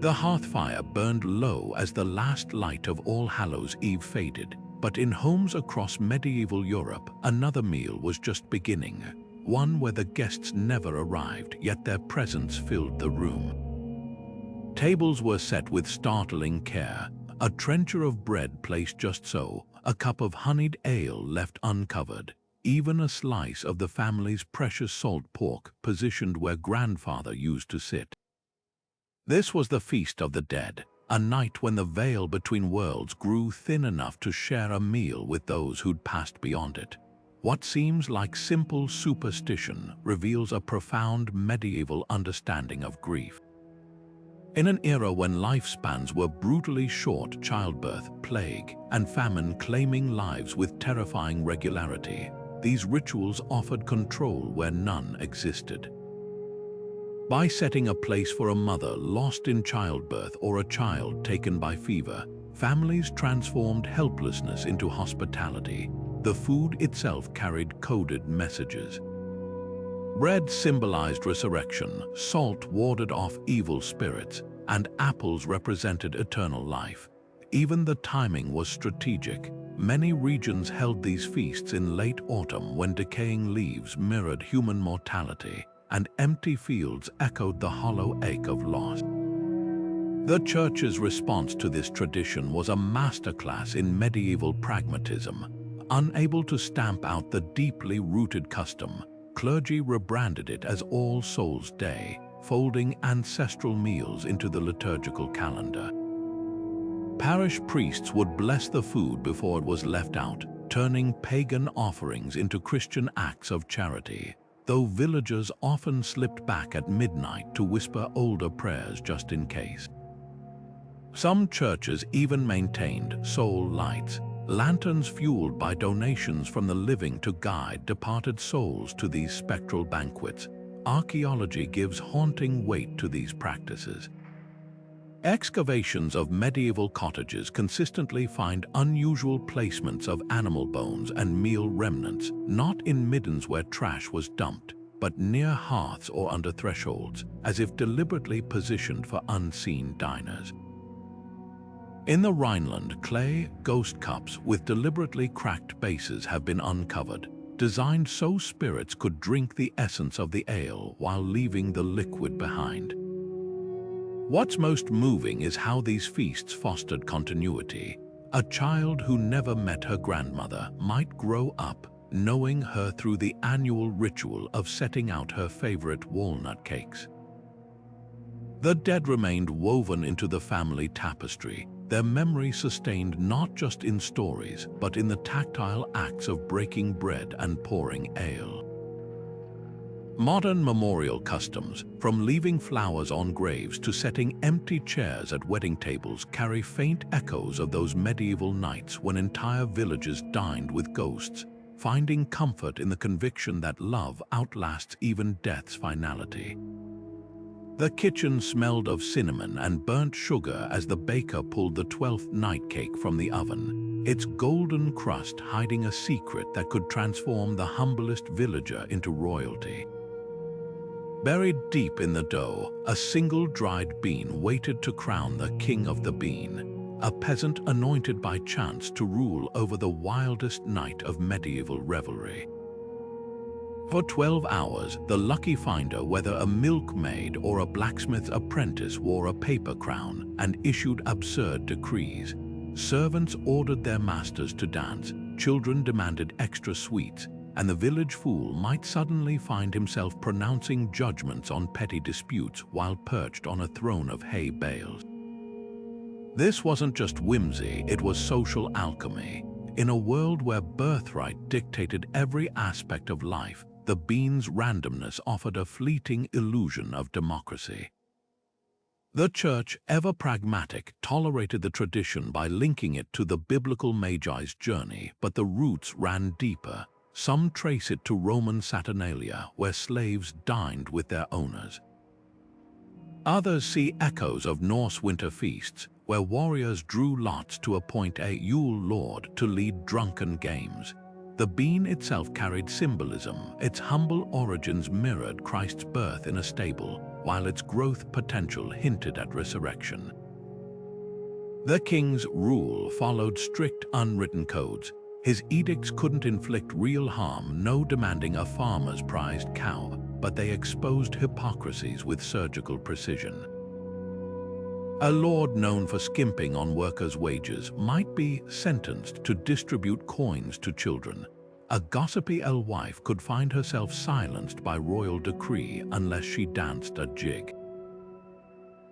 Speaker 1: The hearth fire burned low as the last light of All Hallows Eve faded, but in homes across medieval Europe, another meal was just beginning, one where the guests never arrived, yet their presence filled the room. Tables were set with startling care, a trencher of bread placed just so, a cup of honeyed ale left uncovered, even a slice of the family's precious salt pork positioned where grandfather used to sit. This was the Feast of the Dead, a night when the veil between worlds grew thin enough to share a meal with those who'd passed beyond it. What seems like simple superstition reveals a profound medieval understanding of grief. In an era when lifespans were brutally short, childbirth, plague, and famine claiming lives with terrifying regularity, these rituals offered control where none existed. By setting a place for a mother lost in childbirth or a child taken by fever, families transformed helplessness into hospitality. The food itself carried coded messages. Bread symbolized resurrection, salt warded off evil spirits, and apples represented eternal life. Even the timing was strategic. Many regions held these feasts in late autumn when decaying leaves mirrored human mortality, and empty fields echoed the hollow ache of loss. The church's response to this tradition was a masterclass in medieval pragmatism. Unable to stamp out the deeply rooted custom, clergy rebranded it as All Souls' Day, folding ancestral meals into the liturgical calendar. Parish priests would bless the food before it was left out, turning pagan offerings into Christian acts of charity, though villagers often slipped back at midnight to whisper older prayers just in case. Some churches even maintained soul lights, lanterns fueled by donations from the living to guide departed souls to these spectral banquets. Archaeology gives haunting weight to these practices. Excavations of medieval cottages consistently find unusual placements of animal bones and meal remnants, not in middens where trash was dumped, but near hearths or under thresholds, as if deliberately positioned for unseen diners. In the Rhineland, clay ghost cups with deliberately cracked bases have been uncovered, designed so spirits could drink the essence of the ale while leaving the liquid behind. What's most moving is how these feasts fostered continuity. A child who never met her grandmother might grow up knowing her through the annual ritual of setting out her favorite walnut cakes. The dead remained woven into the family tapestry, their memory sustained not just in stories, but in the tactile acts of breaking bread and pouring ale. Modern memorial customs, from leaving flowers on graves to setting empty chairs at wedding tables, carry faint echoes of those medieval nights when entire villages dined with ghosts, finding comfort in the conviction that love outlasts even death's finality. The kitchen smelled of cinnamon and burnt sugar as the baker pulled the 12th night cake from the oven, its golden crust hiding a secret that could transform the humblest villager into royalty. Buried deep in the dough, a single dried bean waited to crown the king of the bean, a peasant anointed by chance to rule over the wildest night of medieval revelry. For 12 hours, the lucky finder, whether a milkmaid or a blacksmith's apprentice, wore a paper crown and issued absurd decrees. Servants ordered their masters to dance, children demanded extra sweets, and the village fool might suddenly find himself pronouncing judgments on petty disputes while perched on a throne of hay bales. This wasn't just whimsy, it was social alchemy. In a world where birthright dictated every aspect of life, the bean's randomness offered a fleeting illusion of democracy. The church, ever pragmatic, tolerated the tradition by linking it to the biblical Magi's journey, but the roots ran deeper. Some trace it to Roman Saturnalia, where slaves dined with their owners. Others see echoes of Norse winter feasts, where warriors drew lots to appoint a Yule lord to lead drunken games. The bean itself carried symbolism. Its humble origins mirrored Christ's birth in a stable, while its growth potential hinted at resurrection. The king's rule followed strict unwritten codes. His edicts couldn't inflict real harm, no demanding a farmer's prized cow, but they exposed hypocrisies with surgical precision. A lord known for skimping on workers' wages might be sentenced to distribute coins to children. A gossipy alewife could find herself silenced by royal decree unless she danced a jig.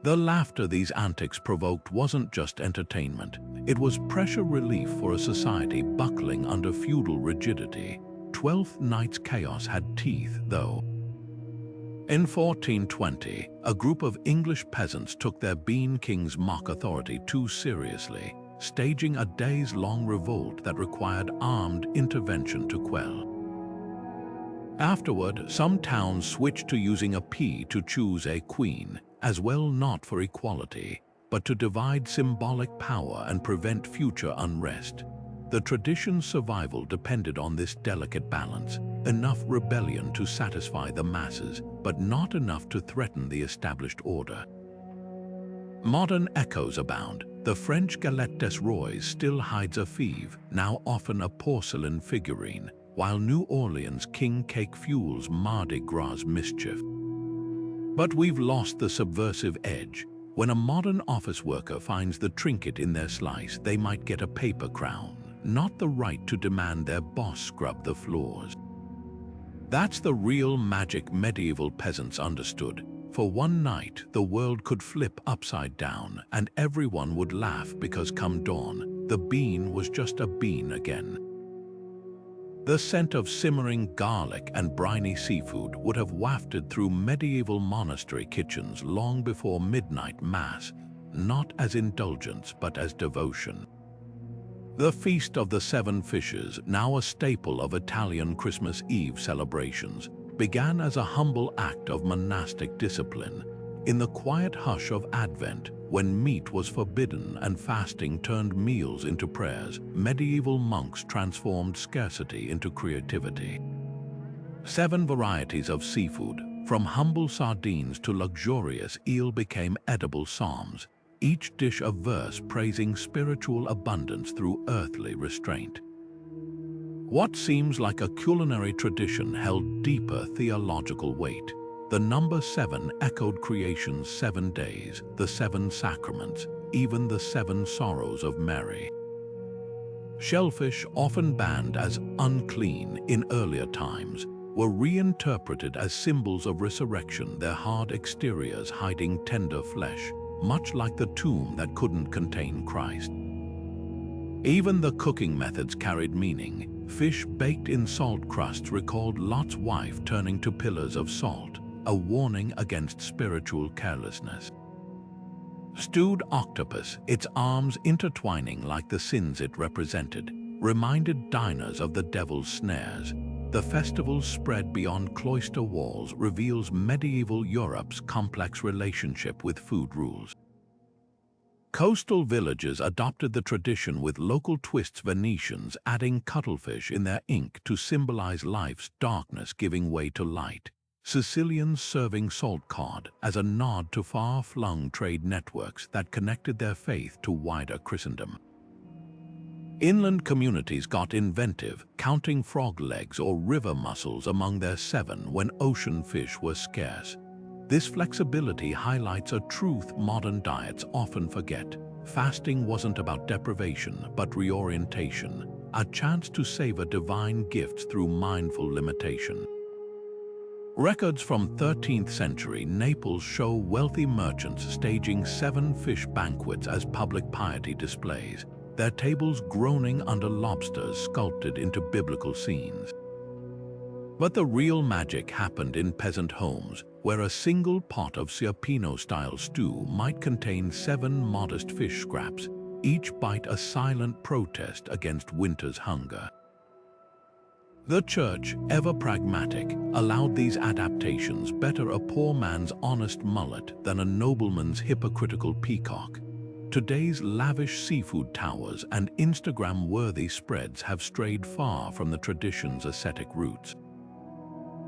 Speaker 1: The laughter these antics provoked wasn't just entertainment, it was pressure relief for a society buckling under feudal rigidity. Twelfth Night's chaos had teeth, though. In 1420, a group of English peasants took their Bean King's mock authority too seriously, staging a days-long revolt that required armed intervention to quell. Afterward, some towns switched to using a pea to choose a queen, as well not for equality, but to divide symbolic power and prevent future unrest. The tradition's survival depended on this delicate balance, enough rebellion to satisfy the masses, but not enough to threaten the established order. Modern echoes abound. The French Galette des Rois still hides a Fève, now often a porcelain figurine, while New Orleans king cake fuels Mardi Gras mischief. But we've lost the subversive edge. When a modern office worker finds the trinket in their slice, they might get a paper crown, not the right to demand their boss scrub the floors. That's the real magic medieval peasants understood. For one night, the world could flip upside down, and everyone would laugh because come dawn, the bean was just a bean again. The scent of simmering garlic and briny seafood would have wafted through medieval monastery kitchens long before midnight mass, not as indulgence but as devotion. The Feast of the Seven Fishes, now a staple of Italian Christmas Eve celebrations, began as a humble act of monastic discipline. In the quiet hush of Advent, when meat was forbidden and fasting turned meals into prayers, medieval monks transformed scarcity into creativity. 7 varieties of seafood, from humble sardines to luxurious eel, became edible psalms, each dish a verse praising spiritual abundance through earthly restraint. What seems like a culinary tradition held deeper theological weight. The number 7 echoed creation's 7 days, the 7 sacraments, even the 7 sorrows of Mary. Shellfish, often banned as unclean in earlier times, were reinterpreted as symbols of resurrection, their hard exteriors hiding tender flesh, much like the tomb that couldn't contain Christ. Even the cooking methods carried meaning. Fish baked in salt crusts recalled Lot's wife turning to pillars of salt, a warning against spiritual carelessness. Stewed octopus, its arms intertwining like the sins it represented, reminded diners of the devil's snares. The festival's spread beyond cloister walls reveals medieval Europe's complex relationship with food rules. Coastal villages adopted the tradition with local twists, Venetians adding cuttlefish in their ink to symbolize life's darkness giving way to light, Sicilians serving salt cod as a nod to far-flung trade networks that connected their faith to wider Christendom. Inland communities got inventive, counting frog legs or river mussels among their 7 when ocean fish were scarce. This flexibility highlights a truth modern diets often forget. Fasting wasn't about deprivation, but reorientation, a chance to savor divine gifts through mindful limitation. Records from 13th century Naples show wealthy merchants staging 7 fish banquets as public piety displays, their tables groaning under lobsters sculpted into biblical scenes. But the real magic happened in peasant homes, where a single pot of Ciappino-style stew might contain 7 modest fish scraps, each bite a silent protest against winter's hunger. The church, ever pragmatic, allowed these adaptations. Better a poor man's honest mullet than a nobleman's hypocritical peacock. Today's lavish seafood towers and Instagram-worthy spreads have strayed far from the tradition's ascetic roots.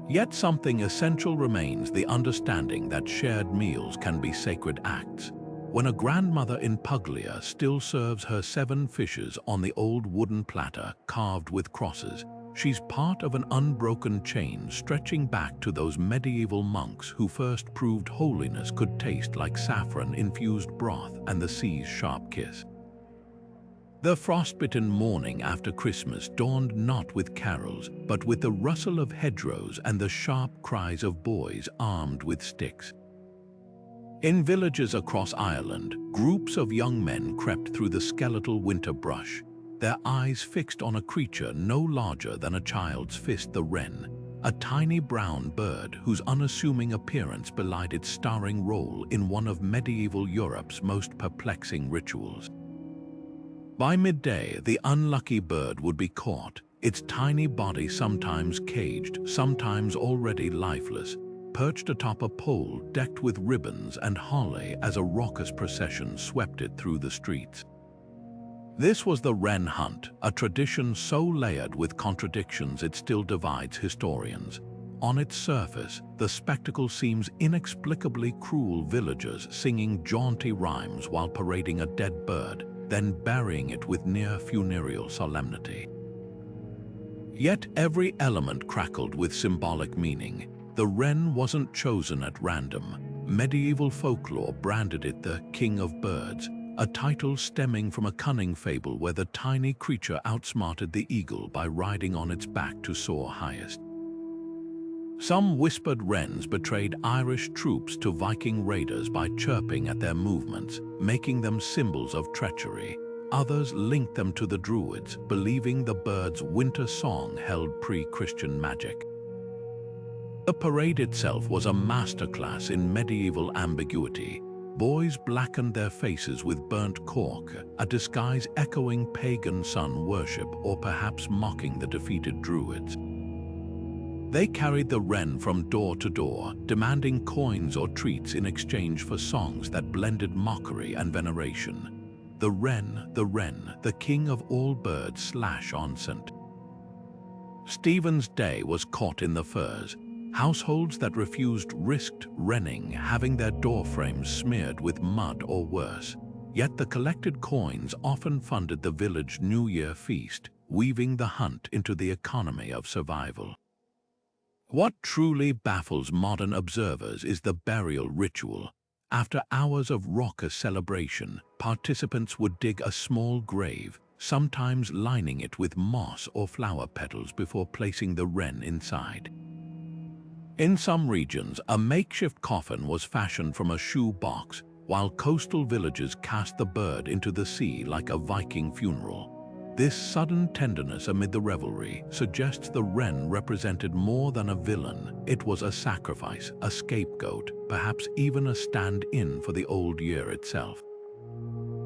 Speaker 1: Yet something essential remains: the understanding that shared meals can be sacred acts. When a grandmother in Puglia still serves her 7 fishes on the old wooden platter carved with crosses, she's part of an unbroken chain stretching back to those medieval monks who first proved holiness could taste like saffron-infused broth and the sea's sharp kiss. The frostbitten morning after Christmas dawned not with carols, but with the rustle of hedgerows and the sharp cries of boys armed with sticks. In villages across Ireland, groups of young men crept through the skeletal winter brush, their eyes fixed on a creature no larger than a child's fist: the wren, a tiny brown bird whose unassuming appearance belied its starring role in one of medieval Europe's most perplexing rituals. By midday, the unlucky bird would be caught, its tiny body sometimes caged, sometimes already lifeless, perched atop a pole decked with ribbons and holly as a raucous procession swept it through the streets. This was the Wren Hunt, a tradition so layered with contradictions it still divides historians. On its surface, the spectacle seems inexplicably cruel: villagers singing jaunty rhymes while parading a dead bird, then burying it with near funereal solemnity. Yet every element crackled with symbolic meaning. The wren wasn't chosen at random. Medieval folklore branded it the King of Birds, a title stemming from a cunning fable where the tiny creature outsmarted the eagle by riding on its back to soar highest. Some whispered wrens betrayed Irish troops to Viking raiders by chirping at their movements, making them symbols of treachery. Others linked them to the Druids, believing the bird's winter song held pre-Christian magic. The parade itself was a masterclass in medieval ambiguity. Boys blackened their faces with burnt cork, a disguise echoing pagan sun worship or perhaps mocking the defeated Druids. They carried the wren from door to door, demanding coins or treats in exchange for songs that blended mockery and veneration. The wren, the king of all birds /onset. Stephen's Day was caught in the furs. Households that refused risked wrenning, having their doorframes smeared with mud or worse. Yet the collected coins often funded the village New Year feast, weaving the hunt into the economy of survival. What truly baffles modern observers is the burial ritual. After hours of raucous celebration, participants would dig a small grave, sometimes lining it with moss or flower petals before placing the wren inside. In some regions, a makeshift coffin was fashioned from a shoe box, while coastal villages cast the bird into the sea like a Viking funeral. This sudden tenderness amid the revelry suggests the wren represented more than a villain. It was a sacrifice, a scapegoat, perhaps even a stand-in for the old year itself.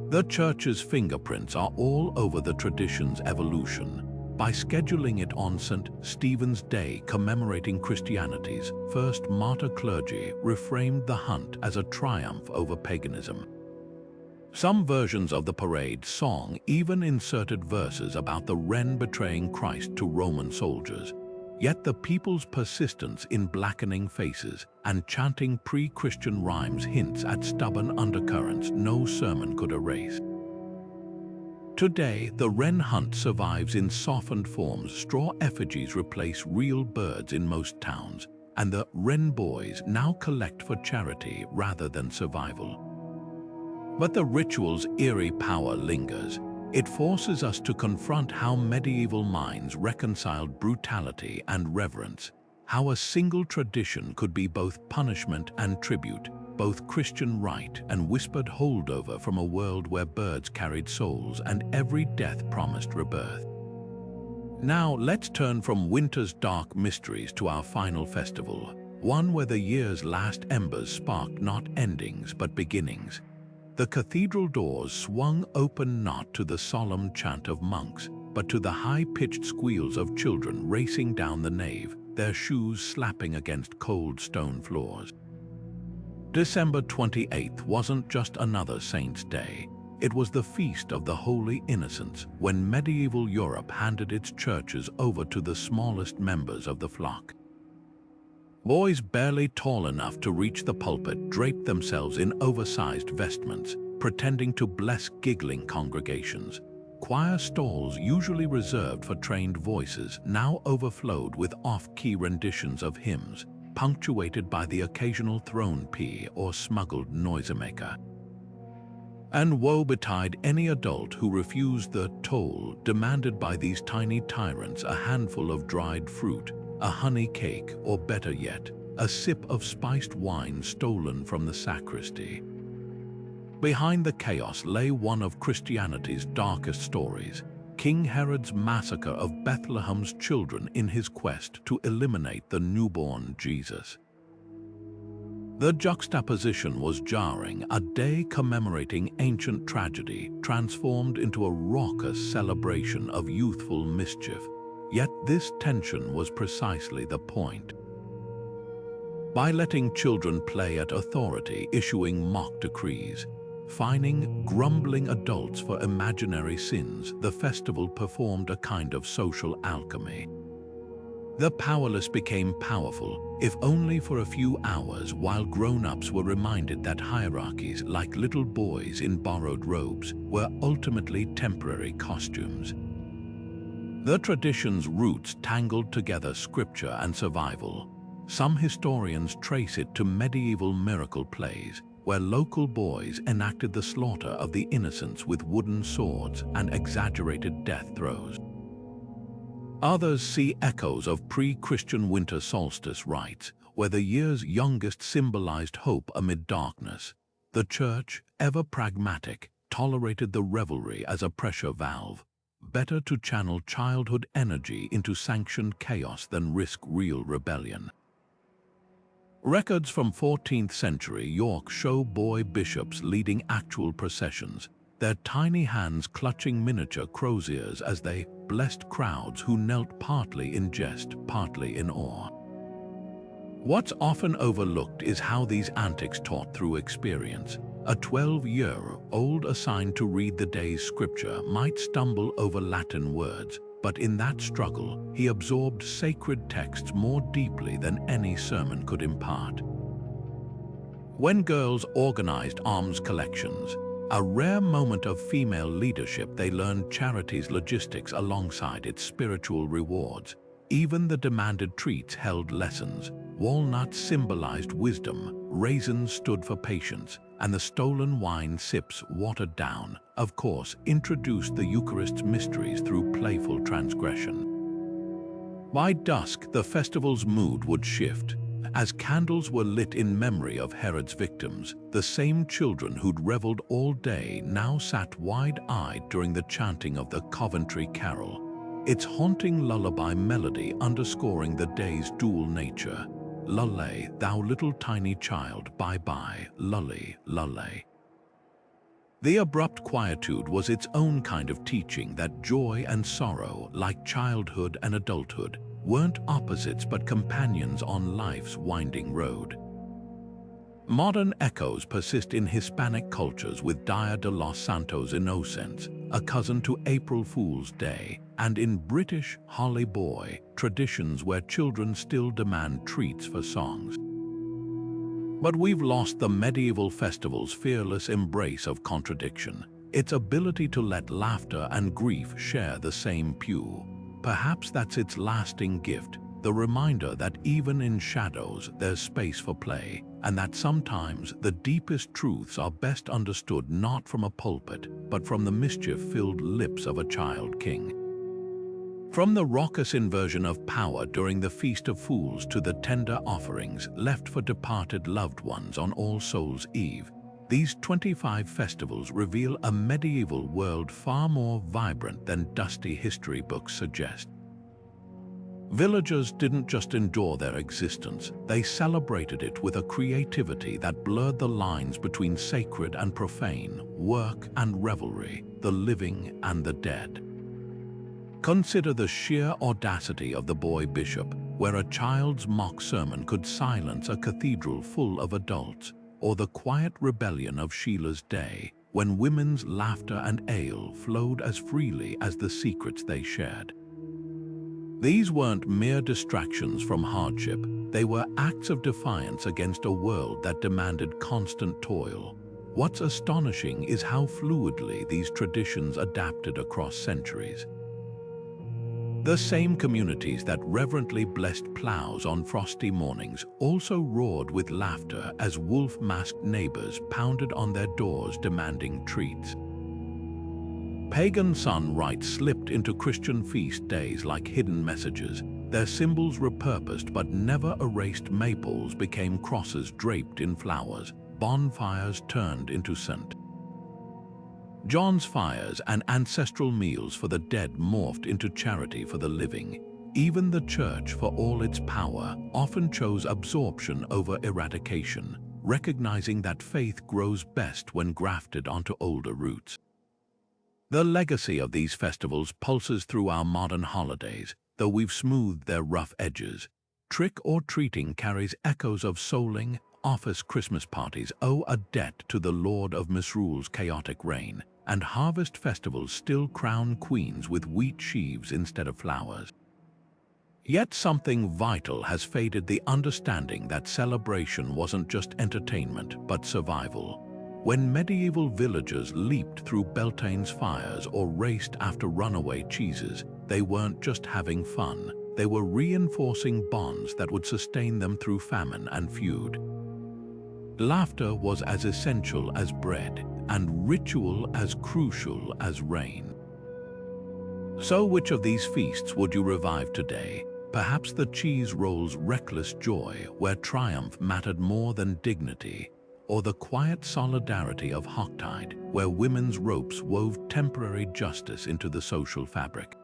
Speaker 1: The church's fingerprints are all over the tradition's evolution. By scheduling it on St. Stephen's Day, commemorating Christianity's first martyr clergy, reframed the hunt as a triumph over paganism. Some versions of the parade song even inserted verses about the wren betraying Christ to Roman soldiers. Yet the people's persistence in blackening faces and chanting pre-Christian rhymes hints at stubborn undercurrents no sermon could erase. Today, the Wren Hunt survives in softened forms. Straw effigies replace real birds in most towns, and the Wren Boys now collect for charity rather than survival. But the ritual's eerie power lingers. It forces us to confront how medieval minds reconciled brutality and reverence, how a single tradition could be both punishment and tribute, both Christian rite and whispered holdover from a world where birds carried souls and every death promised rebirth. Now let's turn from winter's dark mysteries to our final festival, one where the year's last embers sparked not endings but beginnings. The cathedral doors swung open not to the solemn chant of monks, but to the high-pitched squeals of children racing down the nave, their shoes slapping against cold stone floors. December 28th wasn't just another saint's day. It was the feast of the Holy Innocents, when medieval Europe handed its churches over to the smallest members of the flock. Boys barely tall enough to reach the pulpit draped themselves in oversized vestments, pretending to bless giggling congregations. Choir stalls, usually reserved for trained voices, now overflowed with off-key renditions of hymns, punctuated by the occasional thrown pea or smuggled noisemaker. And woe betide any adult who refused the toll demanded by these tiny tyrants, a handful of dried fruit, a honey cake, or better yet, a sip of spiced wine stolen from the sacristy. Behind the chaos lay one of Christianity's darkest stories, King Herod's massacre of Bethlehem's children in his quest to eliminate the newborn Jesus. The juxtaposition was jarring, a day commemorating ancient tragedy transformed into a raucous celebration of youthful mischief. Yet this tension was precisely the point. By letting children play at authority, issuing mock decrees, fining grumbling adults for imaginary sins, the festival performed a kind of social alchemy. The powerless became powerful, if only for a few hours, while grown-ups were reminded that hierarchies, like little boys in borrowed robes, were ultimately temporary costumes. The tradition's roots tangled together scripture and survival. Some historians trace it to medieval miracle plays, where local boys enacted the slaughter of the innocents with wooden swords and exaggerated death throes. Others see echoes of pre-Christian winter solstice rites, where the year's youngest symbolized hope amid darkness. The church, ever pragmatic, tolerated the revelry as a pressure valve. Better to channel childhood energy into sanctioned chaos than risk real rebellion. Records from 14th century York show boy bishops leading actual processions, their tiny hands clutching miniature croziers as they blessed crowds who knelt partly in jest, partly in awe. What's often overlooked is how these antics taught through experience. A 12-year-old assigned to read the day's scripture might stumble over Latin words, but in that struggle, he absorbed sacred texts more deeply than any sermon could impart. When girls organized alms collections, a rare moment of female leadership, they learned charity's logistics alongside its spiritual rewards. Even the demanded treats held lessons. Walnuts symbolized wisdom, raisins stood for patience, and the stolen wine sips, watered down, of course, introduced the Eucharist's mysteries through playful transgression. By dusk, the festival's mood would shift. As candles were lit in memory of Herod's victims, the same children who'd reveled all day now sat wide-eyed during the chanting of the Coventry Carol, its haunting lullaby melody underscoring the day's dual nature. Lulle, thou little tiny child, bye-bye, lully, lulle. The abrupt quietude was its own kind of teaching that joy and sorrow, like childhood and adulthood, weren't opposites but companions on life's winding road. Modern echoes persist in Hispanic cultures with Dia de los Santos Innocents, a cousin to April Fool's Day, and in British Holly Boy traditions where children still demand treats for songs. But we've lost the medieval festival's fearless embrace of contradiction, its ability to let laughter and grief share the same pew. Perhaps that's its lasting gift, the reminder that even in shadows there's space for play, and that sometimes the deepest truths are best understood not from a pulpit, but from the mischief-filled lips of a child king. From the raucous inversion of power during the Feast of Fools to the tender offerings left for departed loved ones on All Souls' Eve, these 25 festivals reveal a medieval world far more vibrant than dusty history books suggest. Villagers didn't just endure their existence, they celebrated it with a creativity that blurred the lines between sacred and profane, work and revelry, the living and the dead. Consider the sheer audacity of the boy bishop, where a child's mock sermon could silence a cathedral full of adults, or the quiet rebellion of Sheila's day, when women's laughter and ale flowed as freely as the secrets they shared. These weren't mere distractions from hardship, they were acts of defiance against a world that demanded constant toil. What's astonishing is how fluidly these traditions adapted across centuries. The same communities that reverently blessed plows on frosty mornings also roared with laughter as wolf-masked neighbors pounded on their doors demanding treats. Pagan sun rites slipped into Christian feast days like hidden messages. Their symbols repurposed but never erased maypoles became crosses draped in flowers, bonfires turned into scent. John's fires and ancestral meals for the dead morphed into charity for the living. Even the church, for all its power, often chose absorption over eradication, recognizing that faith grows best when grafted onto older roots. The legacy of these festivals pulses through our modern holidays, though we've smoothed their rough edges. Trick-or-treating carries echoes of souling, office Christmas parties owe a debt to the Lord of Misrule's chaotic reign, and harvest festivals still crown queens with wheat sheaves instead of flowers. Yet something vital has faded: the understanding that celebration wasn't just entertainment, but survival. When medieval villagers leaped through Beltane's fires or raced after runaway cheeses, they weren't just having fun, they were reinforcing bonds that would sustain them through famine and feud. Laughter was as essential as bread, and ritual as crucial as rain. So which of these feasts would you revive today? Perhaps the cheese roll's reckless joy, where triumph mattered more than dignity, or the quiet solidarity of Hocktide, where women's ropes wove temporary justice into the social fabric.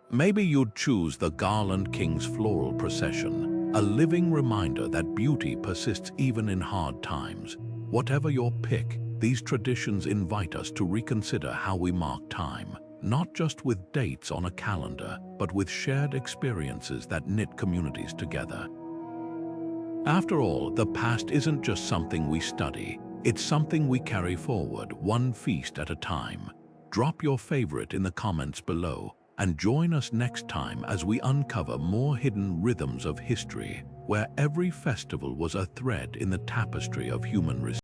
Speaker 1: Maybe you'd choose the Garland King's floral procession, a living reminder that beauty persists even in hard times. Whatever your pick, these traditions invite us to reconsider how we mark time, not just with dates on a calendar, but with shared experiences that knit communities together. After all, the past isn't just something we study, it's something we carry forward, one feast at a time. Drop your favorite in the comments below, and join us next time as we uncover more hidden rhythms of history, where every festival was a thread in the tapestry of human resilience.